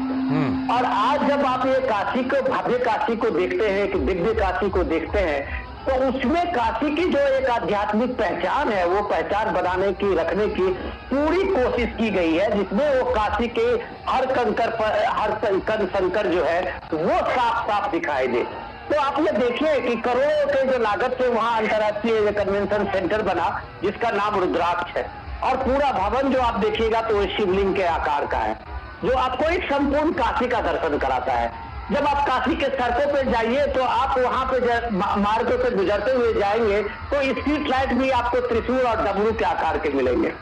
और आज जब आप ये काशी को, भव्य काशी को देखते हैं, कि दिव्य काशी को देखते हैं, तो उसमें काशी की जो एक आध्यात्मिक पहचान है वो पहचान बनाने की, रखने की पूरी कोशिश की गई है, जिसमें वो काशी के हर कंकर पर हर कण शंकर जो है वो साफ साफ दिखाई दे। तो आप ये देखिए कि करोड़ों के जो लागत से वहाँ अंतर्राष्ट्रीय कन्वेंशन सेंटर बना जिसका नाम रुद्राक्ष है। और पूरा भवन जो आप देखिएगा तो वो शिवलिंग के आकार का है, जो आपको एक संपूर्ण काशी का दर्शन कराता है। जब आप काशी के सड़कों पे जाइए तो आप वहां पे मार्गों पे गुजरते हुए जाएंगे तो स्ट्रीट लाइट भी आपको त्रिशूल और डमरू के आकार के मिलेंगे।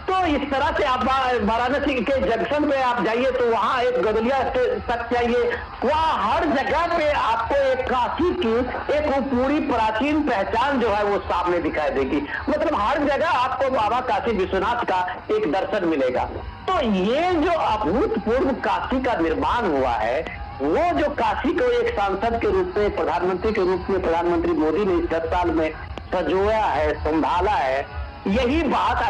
तो इस तरह से आप वाराणसी के जंक्शन पे आप जाइए तो वहाँ एक गदलिया तक जाइए, वहाँ हर जगह पे आपको एक काशी की एक वो पूरी प्राचीन पहचान जो है वो सामने दिखाई देगी। मतलब हर जगह आपको बाबा काशी विश्वनाथ का एक दर्शन मिलेगा। तो ये जो अभूतपूर्व काशी का निर्माण हुआ है, वो जो काशी को एक सांसद के रूप में, प्रधानमंत्री के रूप में प्रधानमंत्री मोदी ने इस 10 साल में संजोया है, संभाला है, यही बात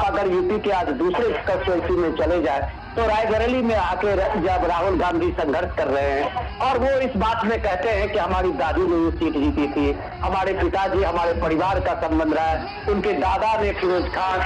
अगर यूपी के आज दूसरे कंस्टिट्यूंसी में चले जाए तो रायबरेली में आके जब राहुल गांधी संघर्ष कर रहे हैं और वो इस बात में कहते हैं कि हमारी दादी ने ये सीट जीती थी, हमारे पिताजी, हमारे परिवार का संबंध रहा है, उनके दादा ने फिरोज खान,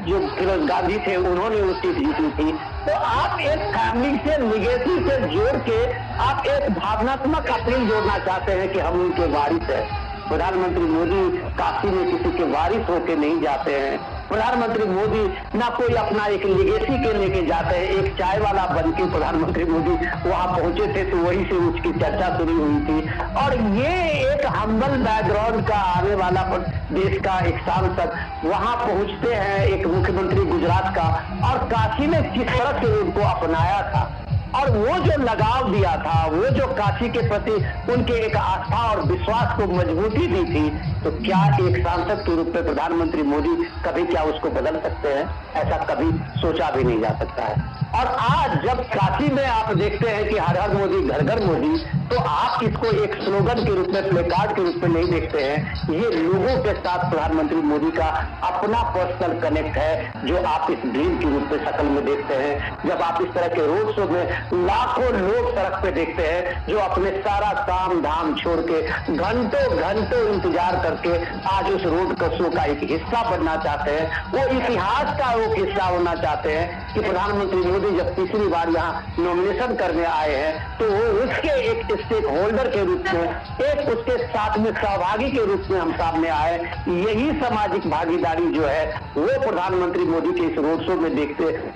जो फिरोज गांधी थे, उन्होंने वो सीट जीती थी। तो आप एक फैमिली से, लिगेसी से जोड़ के आप एक भावनात्मक अपील जोड़ना चाहते हैं कि हम उनके वारिस हैं। प्रधानमंत्री मोदी काशी में किसी के वारिस होके नहीं जाते हैं, प्रधानमंत्री मोदी ना कोई अपना एक लिगेसी के लेके जाते हैं। एक चाय वाला बन के प्रधानमंत्री मोदी वहां पहुंचे थे तो वहीं से उसकी चर्चा शुरू हुई थी। और ये एक हम्बल बैकग्राउंड का आने वाला देश का एक सांसद वहां पहुंचते हैं, एक मुख्यमंत्री गुजरात का, और काशी में किस तरह से उनको अपनाया था और वो जो लगाव दिया था, वो जो काशी के प्रति उनके एक आस्था और विश्वास को मजबूती दी थी, तो क्या एक सांसद के रूप में प्रधानमंत्री मोदी कभी क्या उसको बदल सकते हैं? ऐसा कभी सोचा भी नहीं जा सकता है। और आज जब काशी में आप देखते हैं कि हर हर मोदी घर घर मोदी, तो आप इसको एक स्लोगन के रूप में, प्ले कार्ड के रूप में नहीं देखते हैं। ये लोगों के साथ प्रधानमंत्री मोदी का अपना पर्सनल कनेक्ट है, जो आप इस ड्रीम के रूप में शक्ल में देखते हैं। जब आप इस तरह के रोड शो में लाखों लोग सड़क पे देखते हैं, जो अपने सारा काम धाम छोड़ के घंटों घंटों इंतजार करके आज उस रोड शो का एक हिस्सा बनना चाहते हैं, वो इतिहास का वो हिस्सा होना चाहते हैं कि प्रधानमंत्री मोदी जब तीसरी बार यहाँ नॉमिनेशन करने आए हैं, तो वो उसके एक स्टेक होल्डर के रूप में, एक उसके साथ में सहभागी के रूप में हम सामने आए। यही सामाजिक भागीदारी जो है वो प्रधानमंत्री मोदी के इस रोड शो में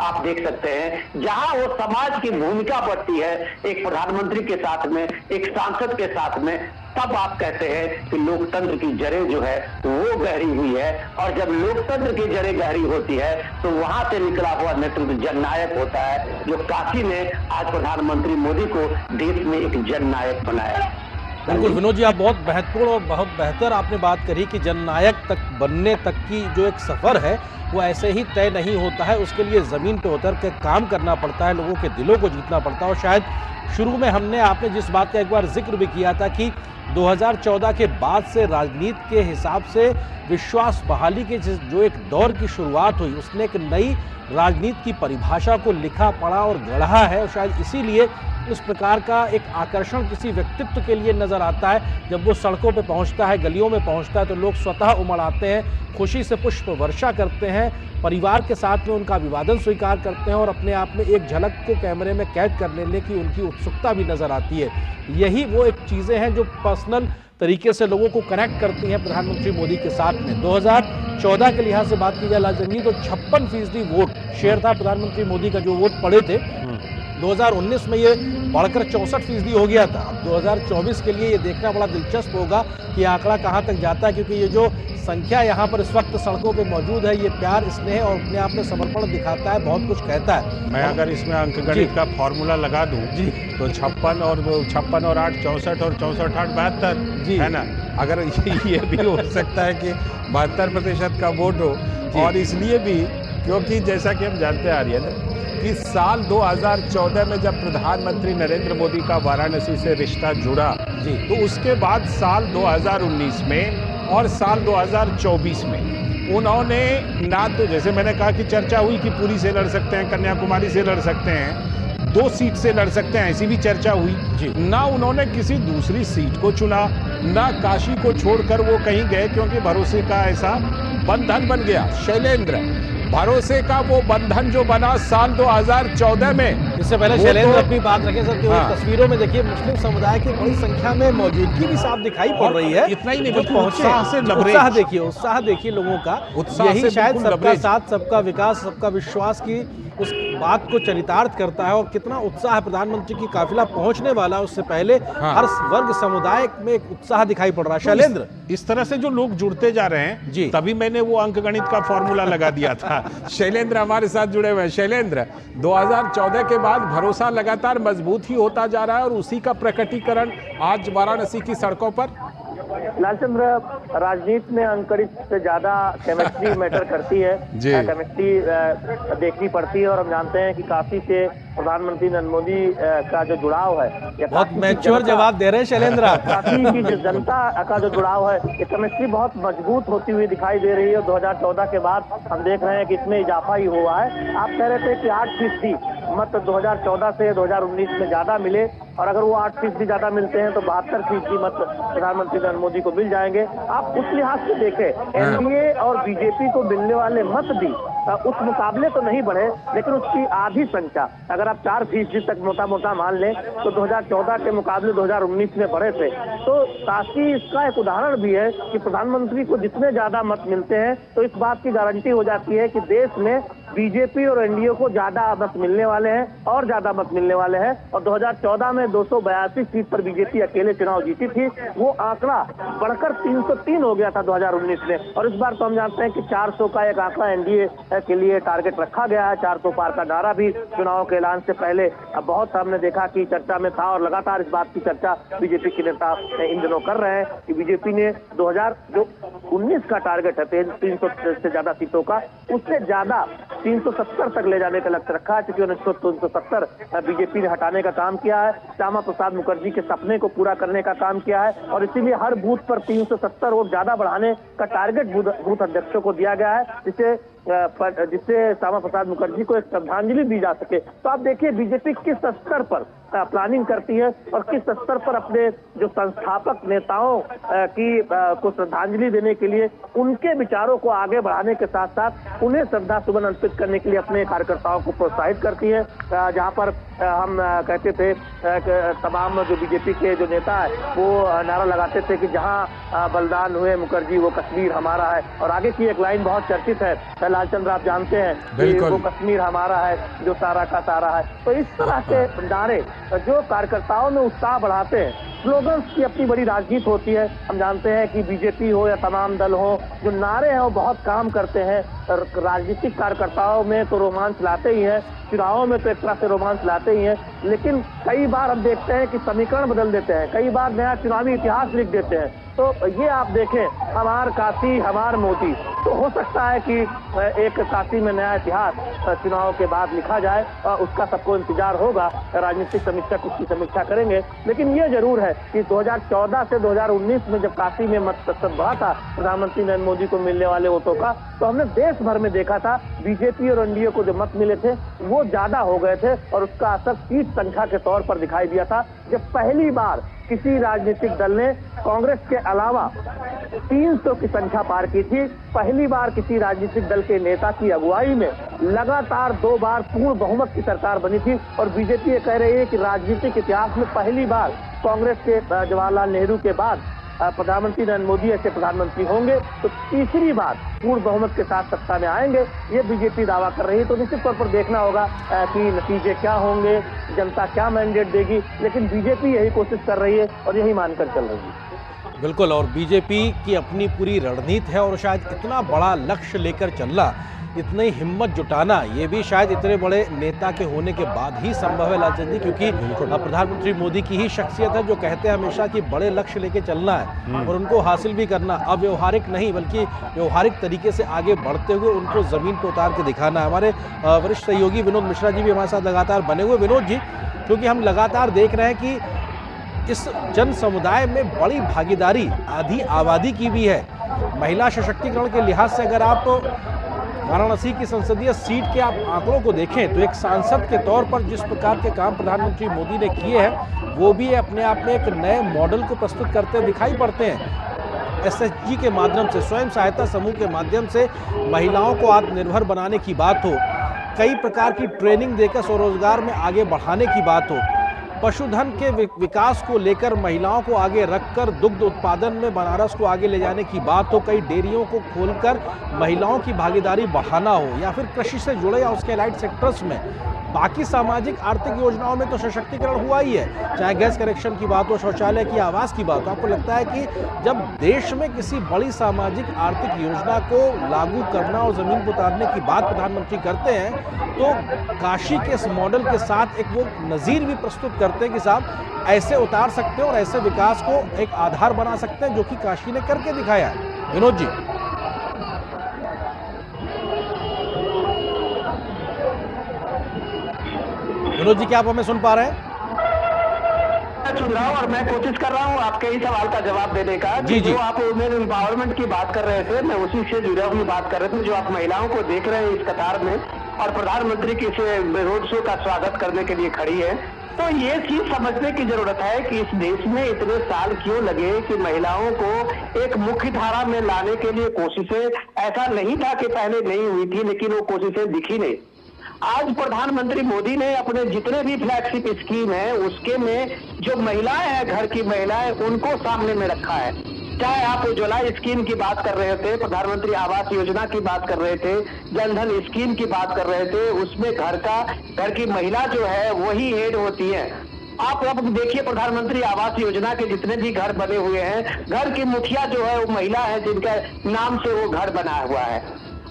आप देख सकते हैं, जहां वो समाज की भूमिका बढ़ती है एक प्रधानमंत्री के साथ में, एक सांसद के साथ में। तब आप कहते हैं कि लोकतंत्र की जड़ें जो है वो गहरी हुई है, और जब लोकतंत्र की जड़ें गहरी होती है तो वहां से निकला हुआ नेतृत्व जननायक होता है, जो काशी ने आज प्रधानमंत्री मोदी को देश में एक जननायक बनाया। बिल्कुल विनोद जी, आप बहुत महत्वपूर्ण और बहुत बेहतर आपने बात करी कि जननायक तक बनने तक की जो एक सफ़र है वो ऐसे ही तय नहीं होता है, उसके लिए ज़मीन पे उतर के काम करना पड़ता है, लोगों के दिलों को जीतना पड़ता है। और शायद शुरू में आपने जिस बात का एक बार जिक्र भी किया था कि 2014 के बाद से राजनीति के हिसाब से विश्वास बहाली के जो एक दौर की शुरुआत हुई, उसने एक नई राजनीति की परिभाषा को लिखा पढ़ा और गढ़ा है। और शायद इसीलिए इस प्रकार का एक आकर्षण किसी व्यक्तित्व के लिए नज़र आता है। जब वो सड़कों पे पहुंचता है, गलियों में पहुंचता है, तो लोग स्वतः उमड़ आते हैं, खुशी से पुष्प वर्षा करते हैं, परिवार के साथ में उनका अभिवादन स्वीकार करते हैं, और अपने आप में एक झलक को कैमरे में कैद कर लेने की उनकी उत्सुकता भी नज़र आती है। यही वो एक चीज़ें हैं जो पर्सनल तरीके से लोगों को कनेक्ट करती हैं प्रधानमंत्री मोदी के साथ में। 2014 के लिहाज से बात की जाए लालचंद जी, तो 56% वोट शेयर था प्रधानमंत्री मोदी का, जो वोट पड़े थे। 2019 में ये बढ़कर 64% हो गया था। अब 2024 के लिए ये देखना बड़ा दिलचस्प होगा कि आंकड़ा कहाँ तक जाता है, क्योंकि ये जो संख्या यहाँ पर इस वक्त सड़कों पे मौजूद है, ये प्यार, स्नेह और अपने आप में समर्पण दिखाता है, बहुत कुछ कहता है। मैं अगर इसमें अंकगणित का फॉर्मूला लगा दूं तो 56 और 8 64 और 64 8 72 है ना। अगर ये भी हो सकता है कि 72% का वोट हो, और इसलिए भी क्योंकि जैसा कि हम जानते आ रही है ना कि साल 2014 में जब प्रधानमंत्री नरेंद्र मोदी का वाराणसी से रिश्ता जुड़ा, तो उसके बाद साल 2019 में और साल 2024 में उन्होंने ना, तो जैसे मैंने कहा कि चर्चा हुई कि पुरी से लड़ सकते हैं, कन्याकुमारी से लड़ सकते हैं, 2 सीट से लड़ सकते हैं, ऐसी भी चर्चा हुई। ना उन्होंने किसी दूसरी सीट को चुना, ना काशी को छोड़कर वो कहीं गए, क्योंकि भरोसे का ऐसा बंधन बन गया। शैलेंद्र, भरोसे का वो बंधन जो बना साल 2014 में। इससे पहले शैलेंद्र अपनी बात रखें सर, तस्वीरों में देखिए मुस्लिम समुदाय की बड़ी संख्या में मौजूदगी भी साफ दिखाई पड़ रही है। इतना ही नहीं, उत्साह देखिए लोगों का, यही शायद सबका साथ, सबका विकास, सबका विश्वास की उस बात को चरितार्थ करता है। और कितना उत्साह है प्रधानमंत्री की काफिला पहुंचने वाला, उससे पहले हर वर्ग समुदाय में एक उत्साह दिखाई पड़ रहा है। शैलेंद्र, इस तरह से जो लोग जुड़ते जा रहे हैं, तभी मैंने वो अंकगणित का फॉर्मूला लगा दिया था। शैलेंद्र हमारे साथ जुड़े हुए हैं। शैलेंद्र, 2014 के बाद भरोसा लगातार मजबूत ही होता जा रहा है, और उसी का प्रकटीकरण आज वाराणसी की सड़कों पर। लालचंद्र, राजनीति में अंकगणित से ज्यादा केमिस्ट्री मैटर करती है, केमिस्ट्री देखनी पड़ती है। और हम जानते हैं कि काशी से प्रधानमंत्री नरेंद्र मोदी का जो जुड़ाव है, बहुत मैच्योर जवाब दे रहे हैं शैलेंद्र। काशी की जो जनता का जो जुड़ाव है, ये केमिस्ट्री बहुत मजबूत होती हुई दिखाई दे रही है। 2014 के बाद हम देख रहे हैं कि इसमें इजाफा ही हुआ है। आप कह रहे थे कि 8% मत 2014 से 2019 में ज्यादा मिले, और अगर वो 8% ज्यादा मिलते हैं तो 72% मत प्रधानमंत्री नरेंद्र मोदी को मिल जाएंगे। आप उस लिहाज से देखें, एनडीए और बीजेपी को मिलने वाले मत भी उस मुकाबले तो नहीं बढ़े, लेकिन उसकी आधी संख्या अगर आप 4% तक मोटा मोटा मान लें तो 2014 के मुकाबले 2019 में बढ़े थे। तो काशी इसका एक उदाहरण भी है कि प्रधानमंत्री को जितने ज्यादा मत मिलते हैं तो इस बात की गारंटी हो जाती है कि देश में बीजेपी और एनडीए को ज्यादा मत मिलने वाले हैं और ज्यादा मत मिलने वाले हैं। और 2014 में 282 सीट पर बीजेपी अकेले चुनाव जीती थी, वो आंकड़ा बढ़कर 303 हो गया था 2019 में। और इस बार तो हम जानते हैं कि 400 का एक आंकड़ा एनडीए के लिए टारगेट रखा गया है। 400 पार का नारा भी चुनाव के ऐलान से पहले बहुत हमने देखा कि चर्चा में था और लगातार इस बात की चर्चा बीजेपी के नेता इन दिनों कर रहे हैं कि बीजेपी ने 2019 का टारगेट है 300 से ज्यादा सीटों का, उससे ज्यादा 370 तक ले जाने का लक्ष्य रखा है। क्योंकि 370 बीजेपी ने हटाने का काम किया है, श्यामा प्रसाद मुखर्जी के सपने को पूरा करने का काम किया है और इसीलिए हर बूथ पर 370 वोट ज्यादा बढ़ाने का टारगेट बूथ अध्यक्षों को दिया गया है, जिससे श्यामा प्रसाद मुखर्जी को एक श्रद्धांजलि दी जा सके। तो आप देखिए बीजेपी किस स्तर पर प्लानिंग करती है और किस स्तर पर अपने जो संस्थापक नेताओं को श्रद्धांजलि देने के लिए उनके विचारों को आगे बढ़ाने के साथ साथ उन्हें श्रद्धा सुमन अर्पित करने के लिए अपने कार्यकर्ताओं को प्रोत्साहित करती है। जहां पर हम कहते थे तमाम जो बीजेपी के जो नेता है वो नारा लगाते थे कि जहां बलिदान हुए मुखर्जी वो कश्मीर हमारा है। और आगे की एक लाइन बहुत चर्चित है, लालचंद्र आप जानते हैं कि वो कश्मीर हमारा है जो सारा का सारा है। तो इस तरह के नारे जो कार्यकर्ताओं में उत्साह बढ़ाते हैं, स्लोगन्स की अपनी बड़ी राजनीति होती है। हम जानते हैं कि बीजेपी हो या तमाम दल हो, जो नारे हैं वो बहुत काम करते हैं। राजनीतिक कार्यकर्ताओं में तो रोमांच लाते ही हैं, चुनावों में तो एक तरह से रोमांच लाते ही हैं, लेकिन कई बार हम देखते हैं कि समीकरण बदल देते हैं, कई बार नया चुनावी इतिहास लिख देते हैं। तो ये आप देखें, हमार काशी हमार मोदी, तो हो सकता है कि एक काशी में नया इतिहास चुनाव के बाद लिखा जाए और उसका सबको इंतजार होगा। राजनीतिक समीक्षक उसकी समीक्षा करेंगे, लेकिन ये जरूर है कि 2014 से 2019 में जब काशी में मत प्रतिशत बढ़ा था प्रधानमंत्री नरेंद्र मोदी को मिलने वाले वोटों का, तो हमने देश भर में देखा था बीजेपी और एनडीए को जो मत मिले थे वो ज्यादा हो गए थे और उसका असर सीट संख्या के तौर पर दिखाई दिया था। जब पहली बार किसी राजनीतिक दल ने कांग्रेस के अलावा 300 की संख्या पार की थी, पहली बार किसी राजनीतिक दल के नेता की अगुवाई में लगातार 2 बार पूर्ण बहुमत की सरकार बनी थी। और बीजेपी ये कह रही है कि राजनीतिक इतिहास में पहली बार कांग्रेस के जवाहरलाल नेहरू के बाद प्रधानमंत्री नरेंद्र मोदी ऐसे प्रधानमंत्री होंगे तो तीसरी बार पूर्ण बहुमत के साथ सत्ता में आएंगे, ये बीजेपी दावा कर रही है। तो निश्चित तौर पर देखना होगा कि नतीजे क्या होंगे, जनता क्या मैंडेट देगी, लेकिन बीजेपी यही कोशिश कर रही है और यही मानकर चल रही है। बिल्कुल, और बीजेपी की अपनी पूरी रणनीति है और शायद इतना बड़ा लक्ष्य लेकर चलना, इतनी हिम्मत जुटाना, ये भी शायद इतने बड़े नेता के होने के बाद ही संभव है लालचंद जी, क्योंकि प्रधानमंत्री मोदी की ही शख्सियत है जो कहते हैं हमेशा कि बड़े लक्ष्य लेके चलना है और उनको हासिल भी करना, अव्यवहारिक नहीं बल्कि व्यवहारिक तरीके से आगे बढ़ते हुए उनको ज़मीन पर उतार के दिखाना है। हमारे वरिष्ठ सहयोगी विनोद मिश्रा जी भी हमारे साथ लगातार बने हुए। विनोद जी, क्योंकि हम लगातार देख रहे हैं कि इस जन समुदाय में बड़ी भागीदारी आधी आबादी की भी है। महिला सशक्तिकरण के लिहाज से अगर आप वाराणसी की संसदीय सीट के आप आंकड़ों को देखें तो एक सांसद के तौर पर जिस प्रकार के काम प्रधानमंत्री मोदी ने किए हैं वो भी अपने आप में एक नए मॉडल को प्रस्तुत करते दिखाई पड़ते हैं। एसएचजी के माध्यम से, स्वयं सहायता समूह के माध्यम से महिलाओं को आत्मनिर्भर बनाने की बात हो, कई प्रकार की ट्रेनिंग देकर स्वरोजगार में आगे बढ़ाने की बात हो, पशुधन के विकास को लेकर महिलाओं को आगे रखकर दुग्ध उत्पादन में बनारस को आगे ले जाने की बात हो, कई डेयरियों को खोलकर महिलाओं की भागीदारी बढ़ाना हो, या फिर कृषि से जुड़े या उसके एलाइड सेक्टर्स में बाकी सामाजिक आर्थिक योजनाओं में तो सशक्तिकरण हुआ ही है, चाहे गैस कनेक्शन की बात हो, शौचालय की, आवास की बात हो। आपको लगता है कि जब देश में किसी बड़ी सामाजिक आर्थिक योजना को लागू करना और ज़मीन पर उतारने की बात प्रधानमंत्री करते हैं तो काशी के इस मॉडल के साथ एक वो नज़ीर भी प्रस्तुत करते हैं कि साहब ऐसे उतार सकते हैं और ऐसे विकास को एक आधार बना सकते हैं, जो कि काशी ने करके दिखाया है। विनोद जी, विनोद जी, क्या आप हमें सुन पा रहे हैं? सुन रहा हूं और मैं कोशिश कर रहा हूं आपके ही सवाल का जवाब देने का। जी जी, जो आप वुमेन एम्पावरमेंट की बात कर रहे थे, मैं उसी से जुड़ा हुई बात कर रहे थे। जो आप महिलाओं को देख रहे हैं इस कतार में, और प्रधानमंत्री की इस रोड शो का स्वागत करने के लिए खड़ी है। तो ये चीज समझने की जरूरत है कि इस देश में इतने साल क्यों लगे कि महिलाओं को एक मुख्य धारा में लाने के लिए कोशिशें, ऐसा नहीं था कि पहले नहीं हुई थी, लेकिन वो कोशिशें दिखी नहीं। आज प्रधानमंत्री मोदी ने अपने जितने भी फ्लैगशिप स्कीम है उसके में जो महिलाएं हैं, घर की महिलाएं, उनको सामने में रखा है। चाहे आप उज्ज्वला स्कीम की बात कर रहे थे, प्रधानमंत्री आवास योजना की बात कर रहे थे, जनधन स्कीम की बात कर रहे थे, उसमें घर की महिला जो है वही हेड होती है। आप अब देखिए प्रधानमंत्री आवास योजना के जितने भी घर बने हुए हैं, घर की मुखिया जो है वो महिला है जिनके नाम से वो घर बना हुआ है।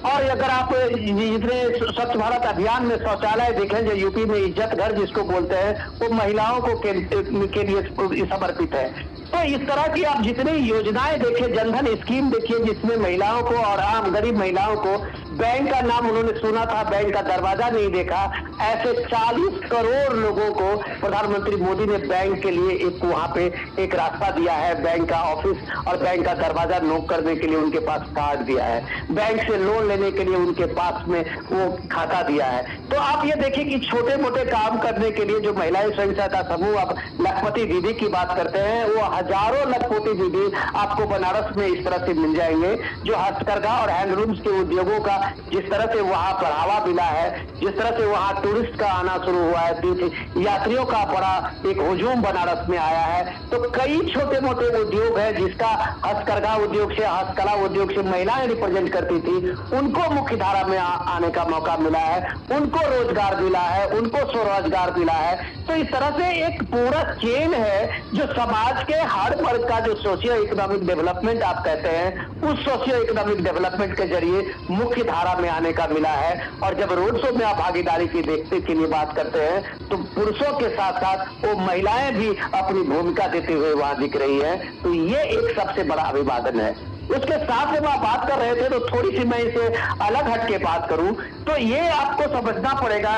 और अगर आप जितने स्वच्छ भारत अभियान में शौचालय देखें जो यूपी में इज्जत घर जिसको बोलते हैं, वो महिलाओं को के लिए समर्पित है। तो इस तरह की आप जितनी योजनाएं देखिए, जनधन स्कीम देखिए जिसमें महिलाओं को और आम गरीब महिलाओं को बैंक का नाम उन्होंने सुना था, बैंक का दरवाजा नहीं देखा, ऐसे 40 करोड़ लोगों को प्रधानमंत्री मोदी ने बैंक के लिए एक वहां पे एक रास्ता दिया है, बैंक का ऑफिस और बैंक का दरवाजा नोक करने के लिए उनके पास कार्ड दिया है, बैंक से लोन लेने के लिए उनके पास में वो खाता दिया है। तो आप ये देखिए कि छोटे मोटे काम करने के लिए जो महिलाएं स्वयं सहायता समूह, आप लखपति दीदी की बात करते हैं, वो हजारों लखपति दीदी आपको बनारस में इस तरह से मिल जाएंगे जो हस्तकरघा और हैंडलूम्स के उद्योगों का जिस तरह से वहां बढ़ावा मिला है, जिस तरह से वहां टूरिस्ट का आना शुरू हुआ है, तीर्थ यात्रियों का बड़ा एक हुजूम बनारस में आया है। तो कई छोटे मोटे उद्योग है जिसका हस्तकरघा उद्योग से, हस्तकला उद्योग से महिलाएं रिप्रेजेंट करती थी, उनको मुख्य धारा में आने का मौका मिला है, उनको रोजगार मिला है, उनको स्वरोजगार मिला है। तो इस तरह से एक पूरा चेन है जो समाज के हर वर्ग का जो सोशियो इकोनॉमिक डेवलपमेंट आप कहते हैं, उस सोशियो इकोनॉमिक डेवलपमेंट के जरिए मुख्य धारा में आने का मिला है। और जब रोड शो में आप भागीदारी की देखते के लिए बात करते हैं तो पुरुषों के साथ साथ वो महिलाएं भी अपनी भूमिका देते हुए वहां दिख रही है। तो ये एक सबसे बड़ा अभिवादन है। उसके साथ जब आप बात कर रहे थे तो थोड़ी सी मैं इसे अलग हट के बात करूं तो ये आपको समझना पड़ेगा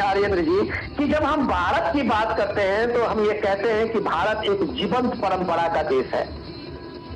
आर्यन जी कि जब हम भारत की बात करते हैं तो हम ये कहते हैं कि भारत एक जीवंत परंपरा का देश है।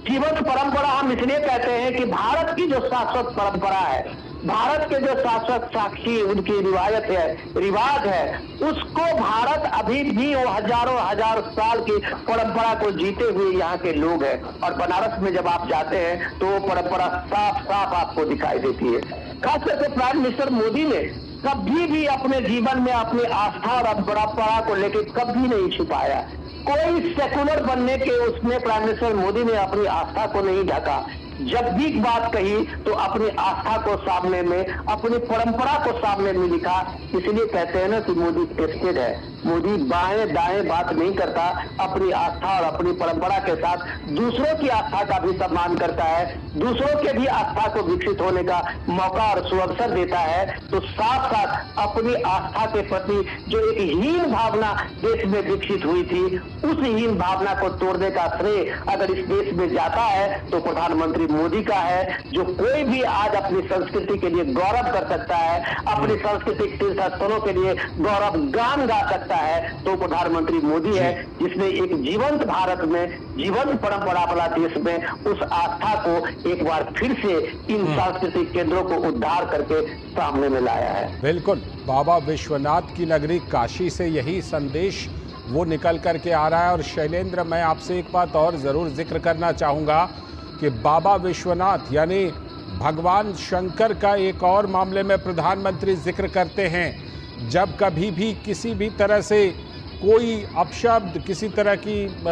जीवंत परंपरा हम इसलिए कहते हैं कि भारत की जो शाश्वत परंपरा है, भारत के जो शाश्वत साक्षी उनकी रिवायत है, रिवाज है, उसको भारत अभी भी वो हजार साल की परंपरा को जीते हुए यहाँ के लोग हैं। और बनारस में जब आप जाते हैं तो वो परंपरा साफ साफ आपको दिखाई देती है। खास करके प्राइम मिनिस्टर मोदी ने कभी भी अपने जीवन में अपनी आस्था और परंपरा को लेकर कभी नहीं छुपाया। कोई सेकुलर बनने के उसमें प्राइम मिनिस्टर मोदी ने अपनी आस्था को नहीं ढका। जब भी बात कही तो अपनी आस्था को सामने में, अपनी परंपरा को सामने में लिखा। इसलिए कहते हैं ना कि मोदी टेस्टेड है। मोदी बाएं दाएं बात नहीं करता, अपनी आस्था और अपनी परंपरा के साथ दूसरों की आस्था का भी सम्मान करता है, दूसरों के भी आस्था को विकसित होने का मौका और सुअवसर देता है। तो साथ साथ अपनी आस्था के प्रति जो एक हीन भावना देश में विकसित हुई थी, उस हीन भावना को तोड़ने का श्रेय अगर इस देश में जाता है तो प्रधानमंत्री मोदी का है। जो कोई भी आज अपनी संस्कृति के लिए गौरव कर सकता है, अपनी सांस्कृतिक तीर्थ स्थलों के लिए गौरव गान गा सकता है, तो प्रधानमंत्री मोदी है जिसने एक जीवंत भारत में, जीवंत परंपरा वाला देश में उस आस्था को एक बार फिर से इन सांस्कृतिक केंद्रों को उद्धार करके सामने में लाया है। बिल्कुल, बाबा विश्वनाथ की नगरी काशी से यही संदेश वो निकल करके आ रहा है। और शैलेंद्र, मैं आपसे एक बात और ज़रूर जिक्र करना चाहूँगा कि बाबा विश्वनाथ यानी भगवान शंकर का एक और मामले में प्रधानमंत्री जिक्र करते हैं। जब कभी भी किसी भी तरह से कोई अपशब्द, किसी तरह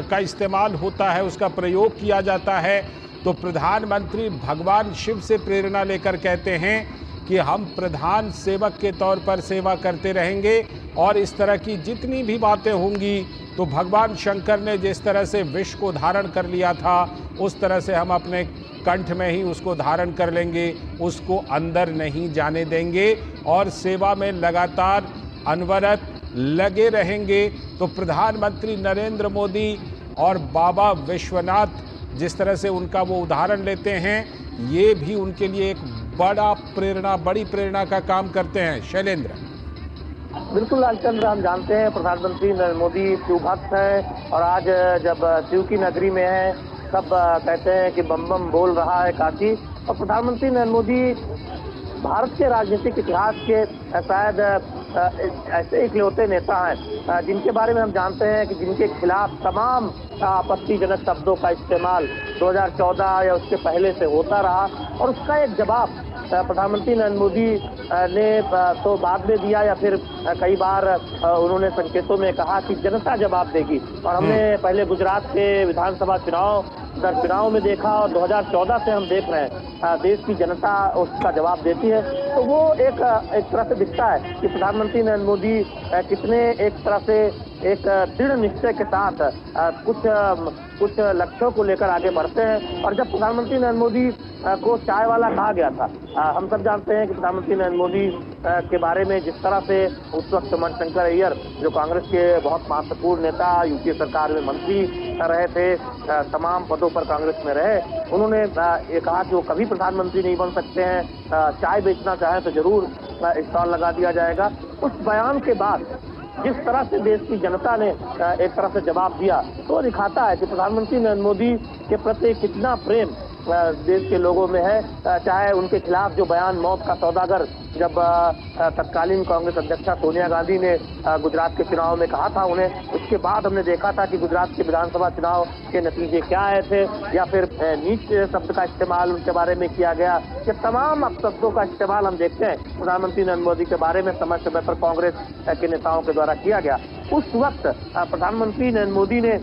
का इस्तेमाल होता है, उसका प्रयोग किया जाता है, तो प्रधानमंत्री भगवान शिव से प्रेरणा लेकर कहते हैं कि हम प्रधान सेवक के तौर पर सेवा करते रहेंगे। और इस तरह की जितनी भी बातें होंगी तो भगवान शंकर ने जिस तरह से विष को धारण कर लिया था, उस तरह से हम अपने कंठ में ही उसको धारण कर लेंगे, उसको अंदर नहीं जाने देंगे और सेवा में लगातार अनवरत लगे रहेंगे। तो प्रधानमंत्री नरेंद्र मोदी और बाबा विश्वनाथ जिस तरह से उनका वो उदाहरण लेते हैं, ये भी उनके लिए एक बड़ी प्रेरणा का काम करते हैं। शैलेंद्र। बिल्कुल लालचंद्र, हम जानते हैं प्रधानमंत्री नरेंद्र मोदी शिव भक्त हैं और आज जब शिव की नगरी में है तब कहते हैं कि बम बम बोल रहा है काशी। और प्रधानमंत्री नरेंद्र मोदी भारत के राजनीतिक इतिहास के शायद ऐसे इकलौते नेता हैं जिनके बारे में हम जानते हैं कि जिनके खिलाफ तमाम आपत्तिजनक शब्दों का इस्तेमाल 2014 या उसके पहले से होता रहा और उसका एक जवाब प्रधानमंत्री नरेंद्र मोदी ने तो बाद में दिया या फिर कई बार उन्होंने संकेतों में कहा कि जनता जवाब देगी। और हमने पहले गुजरात के विधानसभा चुनाव में देखा और 2014 से हम देख रहे हैं देश की जनता उसका जवाब देती है। तो वो एक तरह से दिखता है कि प्रधानमंत्री नरेंद्र मोदी कितने एक तरह से एक दृढ़ निश्चय के साथ कुछ लक्ष्यों को लेकर आगे बढ़ते हैं। और जब प्रधानमंत्री नरेंद्र मोदी को चाय वाला कहा गया था, हम सब जानते हैं कि प्रधानमंत्री नरेंद्र मोदी के बारे में जिस तरह से उस वक्त मणिशंकर अय्यर जो कांग्रेस के बहुत महत्वपूर्ण नेता यूपीए सरकार में मंत्री रहे थे, तमाम पदों पर कांग्रेस में रहे, उन्होंने ये कहा कि वो कभी प्रधानमंत्री नहीं बन सकते हैं, चाय बेचना चाहे तो जरूर स्टॉल लगा दिया जाएगा। उस बयान के बाद जिस तरह से देश की जनता ने एक तरह से जवाब दिया तो दिखाता है कि प्रधानमंत्री नरेंद्र मोदी के प्रति कितना प्रेम देश के लोगों में है। चाहे उनके खिलाफ जो बयान मौत का सौदागर जब तत्कालीन कांग्रेस अध्यक्षा सोनिया गांधी ने गुजरात के चुनाव में कहा था उन्हें, उसके बाद हमने देखा था कि गुजरात के विधानसभा चुनाव के नतीजे क्या आए थे, या फिर नीच शब्द का इस्तेमाल उनके बारे में किया गया। ये तमाम अपशब्दों का इस्तेमाल हम देखते हैं प्रधानमंत्री नरेंद्र मोदी के बारे में समय समय पर कांग्रेस के नेताओं के द्वारा किया गया। उस वक्त प्रधानमंत्री नरेंद्र मोदी ने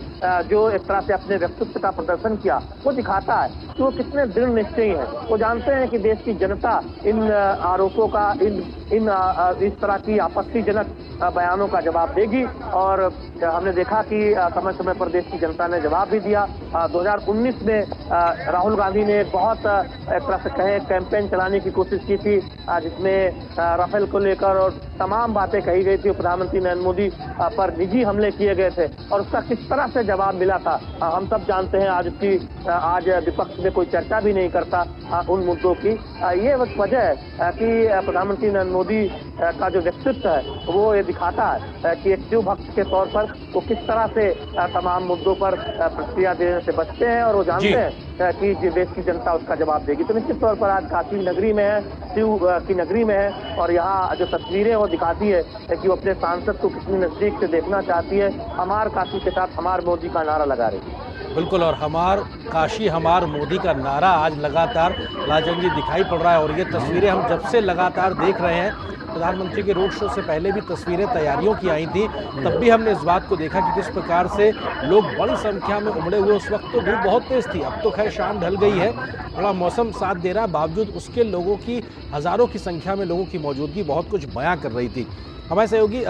जो एक तरह से अपने व्यक्तित्व का प्रदर्शन किया वो दिखाता है कि वो कितने दृढ़ निश्चयी हैं। वो जानते हैं कि देश की जनता इन आरोपों का इस तरह की आपत्तिजनक बयानों का जवाब देगी और हमने देखा कि समय समय पर देश की जनता ने जवाब भी दिया। 2019 में राहुल गांधी ने बहुत एक तरह से कहे कैंपेन चलाने की कोशिश की थी जिसमें राफेल को लेकर और तमाम बातें कही गई थी। प्रधानमंत्री नरेंद्र मोदी पर निजी हमले किए गए थे और उसका किस तरह से जवाब मिला था हम सब जानते हैं। आज विपक्ष में कोई चर्चा भी नहीं करता उन मुद्दों की। ये वजह है कि प्रधानमंत्री नरेंद्र मोदी का जो व्यक्तित्व है वो ये दिखाता है कि एक शिव भक्त के तौर पर वो किस तरह से तमाम मुद्दों पर प्रतिक्रिया देने से बचते हैं और वो जानते हैं कि देश की जनता उसका जवाब देगी। तो निश्चित तौर पर आज काशी नगरी में है, शिव की नगरी में है और यहाँ जो तस्वीरें वो दिखाती है कि वो अपने सांसद को कितनी नजदीक से देखना चाहती है। हमार काशी के साथ हमार मोदी का नारा लगा रही है। बिल्कुल, और हमार काशी हमार मोदी का नारा आज लगातार लाजन जी दिखाई पड़ रहा है। और ये तस्वीरें हम जब से लगातार देख रहे हैं, प्रधानमंत्री के रोड शो से पहले भी तस्वीरें तैयारियों की आई थी, तब भी हमने इस बात को देखा कि किस प्रकार से लोग बड़ी संख्या में उमड़े हुए। उस वक्त तो धूप बहुत तेज थी, अब तो खैर शाम ढल गई है, थोड़ा मौसम साथ दे रहा है, बावजूद उसके लोगों की हज़ारों की संख्या में लोगों की मौजूदगी बहुत कुछ बयां कर रही थी। हमारे सहयोगी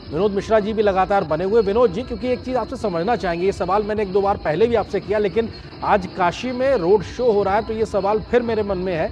विनोद मिश्रा जी भी लगातार बने हुए। विनोद जी, क्योंकि एक चीज़ आपसे समझना चाहेंगे, ये सवाल मैंने एक दो बार पहले भी आपसे किया, लेकिन आज काशी में रोड शो हो रहा है तो ये सवाल फिर मेरे मन में है,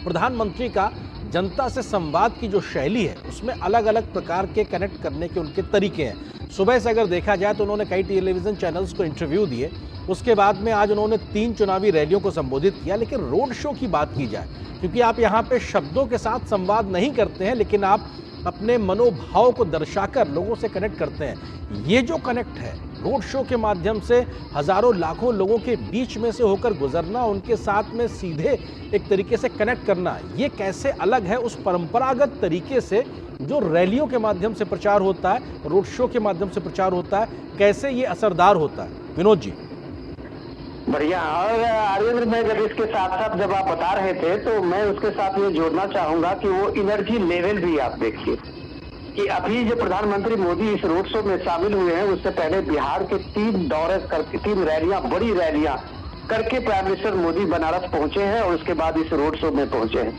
प्रधानमंत्री का जनता से संवाद की जो शैली है उसमें अलग अलग प्रकार के कनेक्ट करने के उनके तरीके हैं। सुबह से अगर देखा जाए तो उन्होंने कई टेलीविज़न चैनल्स को इंटरव्यू दिए, उसके बाद में आज उन्होंने 3 चुनावी रैलियों को संबोधित किया। लेकिन रोड शो की बात की जाए, क्योंकि आप यहाँ पे शब्दों के साथ संवाद नहीं करते हैं, लेकिन आप अपने मनोभाव को दर्शाकर लोगों से कनेक्ट करते हैं। ये जो कनेक्ट है रोड शो के माध्यम से हजारों लाखों लोगों के बीच में से होकर गुजरना, उनके साथ में सीधे एक तरीके से कनेक्ट करना, ये कैसे अलग है उस परंपरागत तरीके से जो रैलियों के माध्यम से प्रचार होता है, रोड शो के माध्यम से प्रचार होता है, कैसे ये असरदार होता है? विनोद जी। बढ़िया। और आर्येंद्र, मैं जब इसके साथ साथ जब आप बता रहे थे तो मैं उसके साथ ये जोड़ना चाहूंगा कि वो एनर्जी लेवल भी आप देखिए कि अभी जो प्रधानमंत्री मोदी इस रोड शो में शामिल हुए हैं, उससे पहले बिहार के 3 दौरे करके 3 रैलियां, बड़ी रैलियां करके प्राइम मिनिस्टर मोदी बनारस पहुंचे हैं और उसके बाद इस रोड शो में पहुंचे हैं,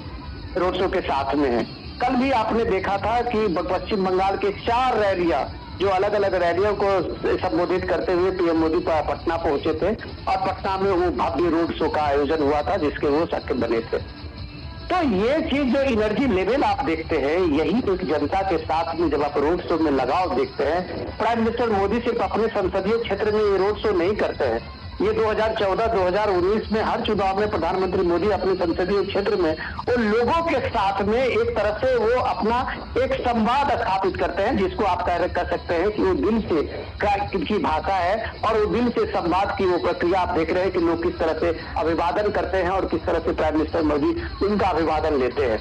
रोड शो के साथ में है। कल भी आपने देखा था कि पश्चिम बंगाल के 4 रैलियां, जो अलग अलग रैलियों को संबोधित करते हुए पीएम मोदी पटना पहुंचे थे और पटना में वो भव्य रोड शो का आयोजन हुआ था जिसके वो साक्ष्य बने थे। तो ये चीज जो एनर्जी लेवल आप देखते हैं, यही एक जनता के साथ में जब आप रोड शो में लगाव देखते हैं। प्राइम मिनिस्टर मोदी सिर्फ अपने संसदीय क्षेत्र में ये रोड शो नहीं करते हैं, ये 2014-2019 में हर चुनाव में प्रधानमंत्री मोदी अपने संसदीय क्षेत्र में उन लोगों के साथ में एक तरह से वो अपना एक संवाद स्थापित करते हैं, जिसको आप कह सकते हैं कि वो दिल से की भाषा है और वो दिल से संवाद की वो प्रक्रिया आप देख रहे हैं कि लोग किस तरह से अभिवादन करते हैं और किस तरह से प्राइम मिनिस्टर मोदी उनका अभिवादन लेते हैं।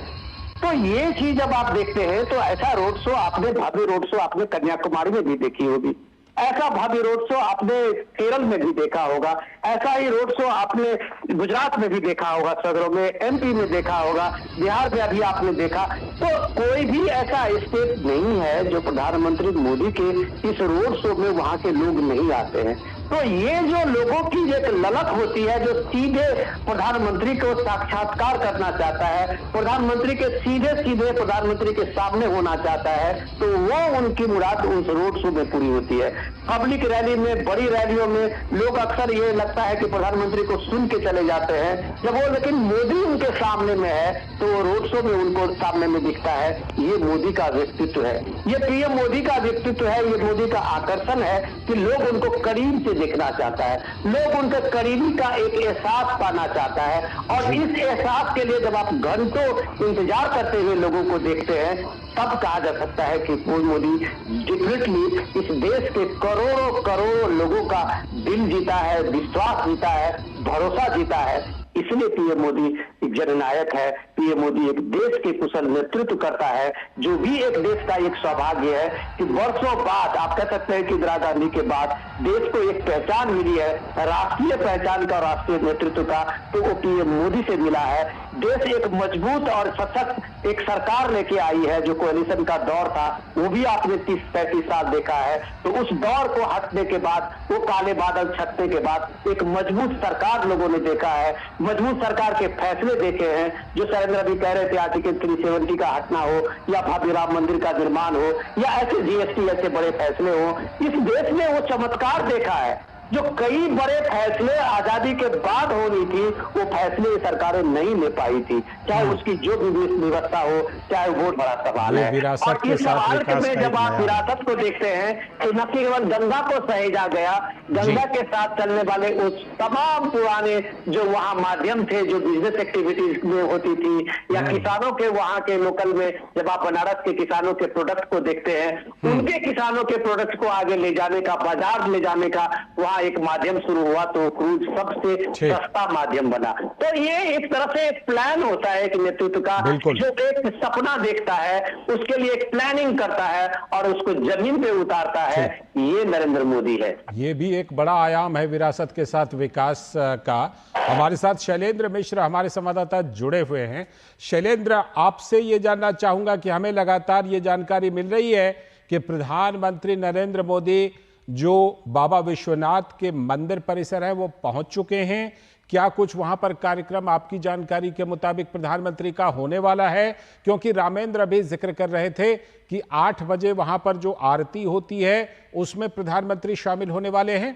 तो ये चीज जब आप देखते हैं तो ऐसा रोड शो आपने, भव्य रोड शो आपने कन्याकुमारी में भी देखी होगी, ऐसा भव्य रोड शो आपने केरल में भी देखा होगा, ऐसा ही रोड शो आपने गुजरात में भी देखा होगा, सदरों में, एमपी में देखा होगा, बिहार में अभी आपने देखा। तो कोई भी ऐसा स्टेट नहीं है जो प्रधानमंत्री मोदी के इस रोड शो में वहां के लोग नहीं आते हैं। तो ये जो लोगों की एक ललक होती है, जो सीधे प्रधानमंत्री को साक्षात्कार करना चाहता है, प्रधानमंत्री के सीधे सीधे प्रधानमंत्री के सामने होना चाहता है, तो वो उनकी मुराद उस रोड शो में पूरी होती है। पब्लिक रैली में, बड़ी रैलियों में लोग अक्सर ये लगता है कि प्रधानमंत्री को सुन के चले जाते हैं, जब वो लेकिन मोदी उनके सामने में है तो वो रोड शो में उनको सामने में दिखता है। ये मोदी का व्यक्तित्व है, ये पीएम मोदी का व्यक्तित्व है, ये मोदी का आकर्षण है कि लोग उनको करीब से देखना चाहता है, लोग उनके करीबी का एक एहसास पाना चाहता है। और इस एहसास के लिए जब आप घंटों इंतजार करते हुए लोगों को देखते हैं, तब कहा जा सकता है कि पीएम मोदी डेफिनेटली इस देश के करोड़ों करोड़ों लोगों का दिल जीता है, विश्वास जीता है, भरोसा जीता है। इसलिए पीएम मोदी एक जननायक है, पीएम मोदी एक देश के कुशल नेतृत्व करता है, जो भी एक देश का एक सौभाग्य है कि वर्षों बाद, आप कह सकते हैं कि इंदिरा गांधी के बाद देश को एक पहचान मिली है, राष्ट्रीय पहचान का, राष्ट्रीय नेतृत्व का, तो वो पीएम मोदी से मिला है। देश एक मजबूत और सशक्त एक सरकार लेके आई है, जो कोalition का दौर था वो भी आपने 30-35 साल देखा है। तो उस दौर को हटने के बाद, वो काले बादल छटने के बाद एक मजबूत सरकार लोगों ने देखा है, मजबूत सरकार के फैसले देखे हैं। जो शैलेंद्र अभी कह रहे थे, आर्टिकल 370 का हटना हो, या भव्य राम मंदिर का निर्माण हो, या ऐसे जीएसटी ऐसे बड़े फैसले हो, इस देश में वो चमत्कार देखा है। जो कई बड़े फैसले आजादी के बाद होनी थी, वो फैसले सरकारें नहीं ले पाई थी, चाहे उसकी जो भी व्यवस्था हो, चाहे वो बहुत बड़ा सवाल है। और इस सवाल में जब आप विरासत को देखते हैं तो न केवल गंगा को सहेजा गया, गंगा के साथ चलने वाले उस तमाम पुराने जो वहाँ माध्यम थे, जो बिजनेस एक्टिविटीज में होती थी, या किसानों के वहाँ के लोकल में, जब आप बनारस के किसानों के प्रोडक्ट को देखते हैं, उनके किसानों के प्रोडक्ट को आगे ले जाने का, बाजार ले जाने का वहाँ एक माध्यम शुरू हुआ, तो क्रूज सबसे सस्ता माध्यम बना। तो ये एक तरह से एक प्लान होता है कि नेतृत्व का, जो एक सपना देखता है, उसके लिए एक प्लानिंग करता है और उसको जमीन पे उतारता है, ये नरेंद्र मोदी है। ये भी एक बड़ा आयाम है विरासत के साथ विकास का। हमारे साथ शैलेंद्र मिश्र हमारे संवाददाता जुड़े हुए हैं। शैलेंद्र, आपसे ये जानना चाहूंगा कि हमें लगातार ये जानकारी मिल रही है कि प्रधानमंत्री नरेंद्र मोदी जो बाबा विश्वनाथ के मंदिर परिसर है वो पहुंच चुके हैं। क्या कुछ वहां पर कार्यक्रम आपकी जानकारी के मुताबिक प्रधानमंत्री का होने वाला है? क्योंकि रामेंद्र भी जिक्र कर रहे थे कि 8 बजे वहां पर जो आरती होती है उसमें प्रधानमंत्री शामिल होने वाले हैं।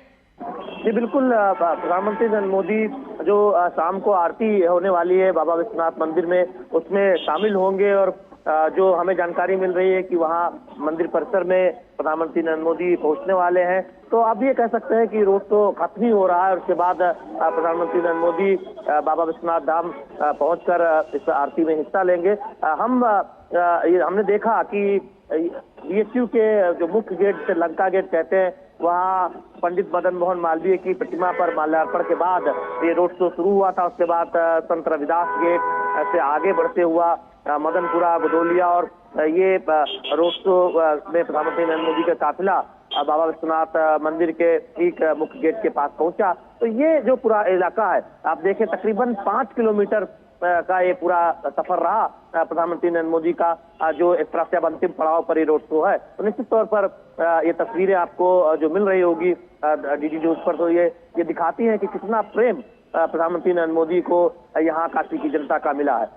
जी बिल्कुल, प्रधानमंत्री नरेंद्र मोदी जो शाम को आरती होने वाली है बाबा विश्वनाथ मंदिर में, उसमें शामिल होंगे। और जो हमें जानकारी मिल रही है कि वहाँ मंदिर परिसर में प्रधानमंत्री नरेंद्र मोदी पहुंचने वाले हैं। तो आप ये कह सकते हैं कि रोड तो खत्म ही हो रहा है, उसके बाद प्रधानमंत्री नरेंद्र मोदी बाबा विश्वनाथ धाम पहुंचकर इस आरती में हिस्सा लेंगे। हमने देखा कि बीएचयू के जो मुख्य गेट से लंका गेट कहते हैं, वहाँ पंडित मदन मोहन मालवीय की प्रतिमा पर माल्यार्पण के बाद ये रोड शो शुरू हुआ था। उसके बाद संत रविदास गेट से आगे बढ़ते हुआ मदनपुरा, गुदोलिया, और ये रोड शो में प्रधानमंत्री नरेंद्र मोदी का काफिला बाबा विश्वनाथ मंदिर के ठीक मुख्य गेट के पास पहुंचा। तो ये जो पूरा इलाका है, आप देखें तकरीबन 5 किलोमीटर का ये पूरा सफर रहा प्रधानमंत्री नरेंद्र मोदी का, जो एक तरह से अब अंतिम पड़ाव पर ये रोड शो है। तो निश्चित तौर पर ये तस्वीरें आपको जो मिल रही होगी डीडी न्यूज पर, तो ये दिखाती हैं कि कितना प्रेम प्रधानमंत्री नरेंद्र मोदी को यहाँ काशी की जनता का मिला है।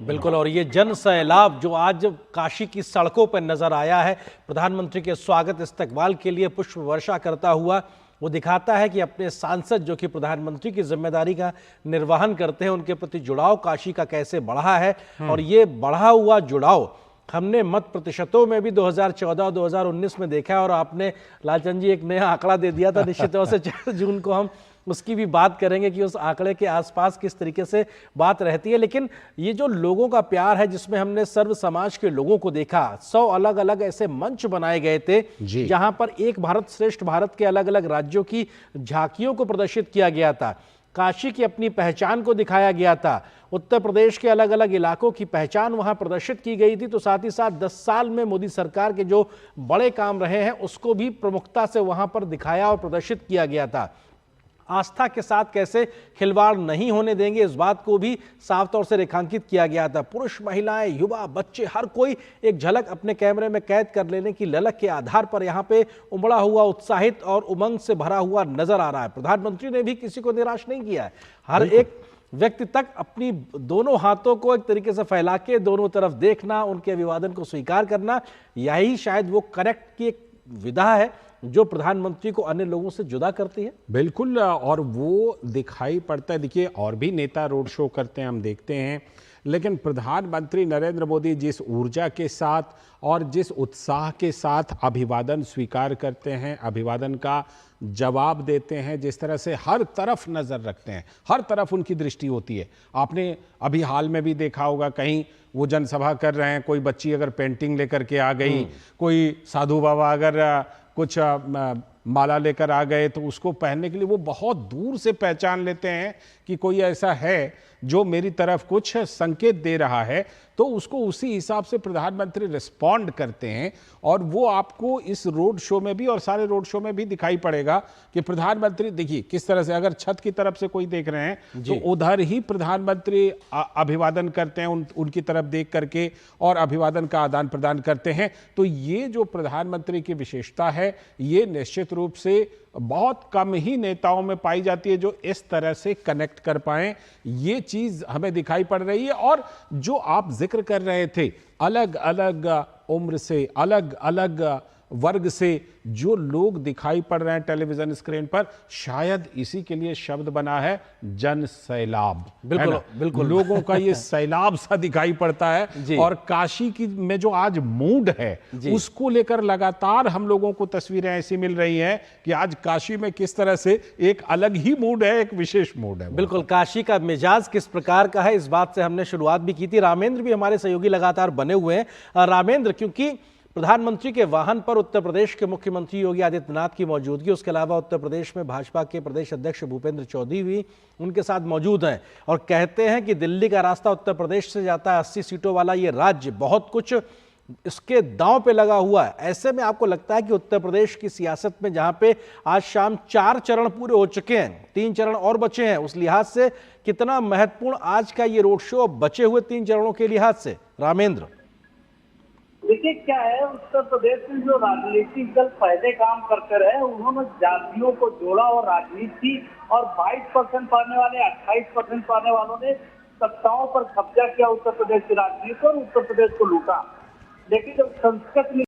बिल्कुल, और ये जन सैलाब जो आज काशी की सड़कों पर नजर आया है, प्रधानमंत्री के स्वागत इस्तकबाल के लिए पुष्प वर्षा करता हुआ, वो दिखाता है कि अपने सांसद जो कि प्रधानमंत्री की जिम्मेदारी का निर्वहन करते हैं, उनके प्रति जुड़ाव काशी का कैसे बढ़ा है। और ये बढ़ा हुआ जुड़ाव हमने मत प्रतिशतों में भी 2014 और 2019 में देखा है। और आपने लालचंद जी एक नया आंकड़ा दे दिया था, निश्चित तौर से 4 जून को हम उसकी भी बात करेंगे कि उस आंकड़े के आसपास किस तरीके से बात रहती है। लेकिन ये जो लोगों का प्यार है, जिसमें हमने सर्व समाज के लोगों को देखा, 100 अलग अलग ऐसे मंच बनाए गए थे जहां पर एक भारत श्रेष्ठ भारत के अलग अलग राज्यों की झांकियों को प्रदर्शित किया गया था। काशी की अपनी पहचान को दिखाया गया था। उत्तर प्रदेश के अलग अलग इलाकों की पहचान वहां प्रदर्शित की गई थी। तो साथ ही साथ 10 साल में मोदी सरकार के जो बड़े काम रहे हैं उसको भी प्रमुखता से वहां पर दिखाया और प्रदर्शित किया गया था। आस्था के साथ कैसे खिलवाड़ नहीं होने देंगे, इस बात को भी साफ तौर से रेखांकित किया गया था। पुरुष, महिलाएं, युवा, बच्चे, हर कोई एक झलक अपने कैमरे में कैद कर लेने की ललक के आधार पर यहां पे उमड़ा हुआ, उत्साहित और उमंग से भरा हुआ नजर आ रहा है। प्रधानमंत्री ने भी किसी को निराश नहीं किया है। हर एक व्यक्ति तक अपनी दोनों हाथों को एक तरीके से फैला के दोनों तरफ देखना, उनके अभिवादन को स्वीकार करना, यही शायद वो करेक्ट की एक विधा है जो प्रधानमंत्री को अन्य लोगों से जुदा करती है। बिल्कुल, और वो दिखाई पड़ता है। देखिए, और भी नेता रोड शो करते हैं, हम देखते हैं, लेकिन प्रधानमंत्री नरेंद्र मोदी जिस ऊर्जा के साथ और जिस उत्साह के साथ अभिवादन स्वीकार करते हैं, अभिवादन का जवाब देते हैं, जिस तरह से हर तरफ नज़र रखते हैं, हर तरफ उनकी दृष्टि होती है। आपने अभी हाल में भी देखा होगा, कहीं वो जनसभा कर रहे हैं, कोई बच्ची अगर पेंटिंग लेकर के आ गई, कोई साधु बाबा अगर कुछ माला लेकर आ गए, तो उसको पहनने के लिए वो बहुत दूर से पहचान लेते हैं कि कोई ऐसा है जो मेरी तरफ कुछ संकेत दे रहा है, तो उसको उसी हिसाब से प्रधानमंत्री रिस्पॉन्ड करते हैं। और वो आपको इस रोड शो में भी और सारे रोड शो में भी दिखाई पड़ेगा कि प्रधानमंत्री, देखिए किस तरह से, अगर छत की तरफ से कोई देख रहे हैं तो उधर ही प्रधानमंत्री अभिवादन करते हैं, उनकी तरफ देख करके, और अभिवादन का आदान प्रदान करते हैं। तो ये जो प्रधानमंत्री की विशेषता है, ये निश्चित रूप से बहुत कम ही नेताओं में पाई जाती है जो इस तरह से कनेक्ट कर पाए। ये चीज हमें दिखाई पड़ रही है। और जो आप जिक्र कर रहे थे, अलग अलग उम्र से, अलग अलग वर्ग से जो लोग दिखाई पड़ रहे हैं टेलीविजन स्क्रीन पर, शायद इसी के लिए शब्द बना है जन सैलाब। बिल्कुल बिल्कुल, लोगों का ये सैलाब सा दिखाई पड़ता है। और काशी की में जो आज मूड है उसको लेकर लगातार हम लोगों को तस्वीरें ऐसी मिल रही हैं कि आज काशी में किस तरह से एक अलग ही मूड है, एक विशेष मूड है। बिल्कुल, काशी का मिजाज किस प्रकार का है, इस बात से हमने शुरुआत भी की थी। रामेंद्र भी हमारे सहयोगी लगातार बने हुए हैं। रामेंद्र, क्योंकि प्रधानमंत्री के वाहन पर उत्तर प्रदेश के मुख्यमंत्री योगी आदित्यनाथ की मौजूदगी, उसके अलावा उत्तर प्रदेश में भाजपा के प्रदेश अध्यक्ष भूपेंद्र चौधरी भी उनके साथ मौजूद हैं, और कहते हैं कि दिल्ली का रास्ता उत्तर प्रदेश से जाता है। 80 सीटों वाला ये राज्य, बहुत कुछ इसके दांव पे लगा हुआ है। ऐसे में आपको लगता है कि उत्तर प्रदेश की सियासत में, जहां पे आज शाम 4 चरण पूरे हो चुके हैं, 3 चरण और बचे हैं, उस लिहाज से कितना महत्वपूर्ण आज का ये रोड शो बचे हुए 3 चरणों के लिहाज से? रामेंद्र, देखिए क्या है, उत्तर प्रदेश में जो राजनीतिक दल पहले काम करते रहे, उन्होंने जातियों को जोड़ा और राजनीति, और 22% पाने वाले 28% पाने वालों ने सत्ताओं पर कब्जा किया उत्तर प्रदेश की राजनीति और उत्तर प्रदेश को लूटा। लेकिन जब संस्कृत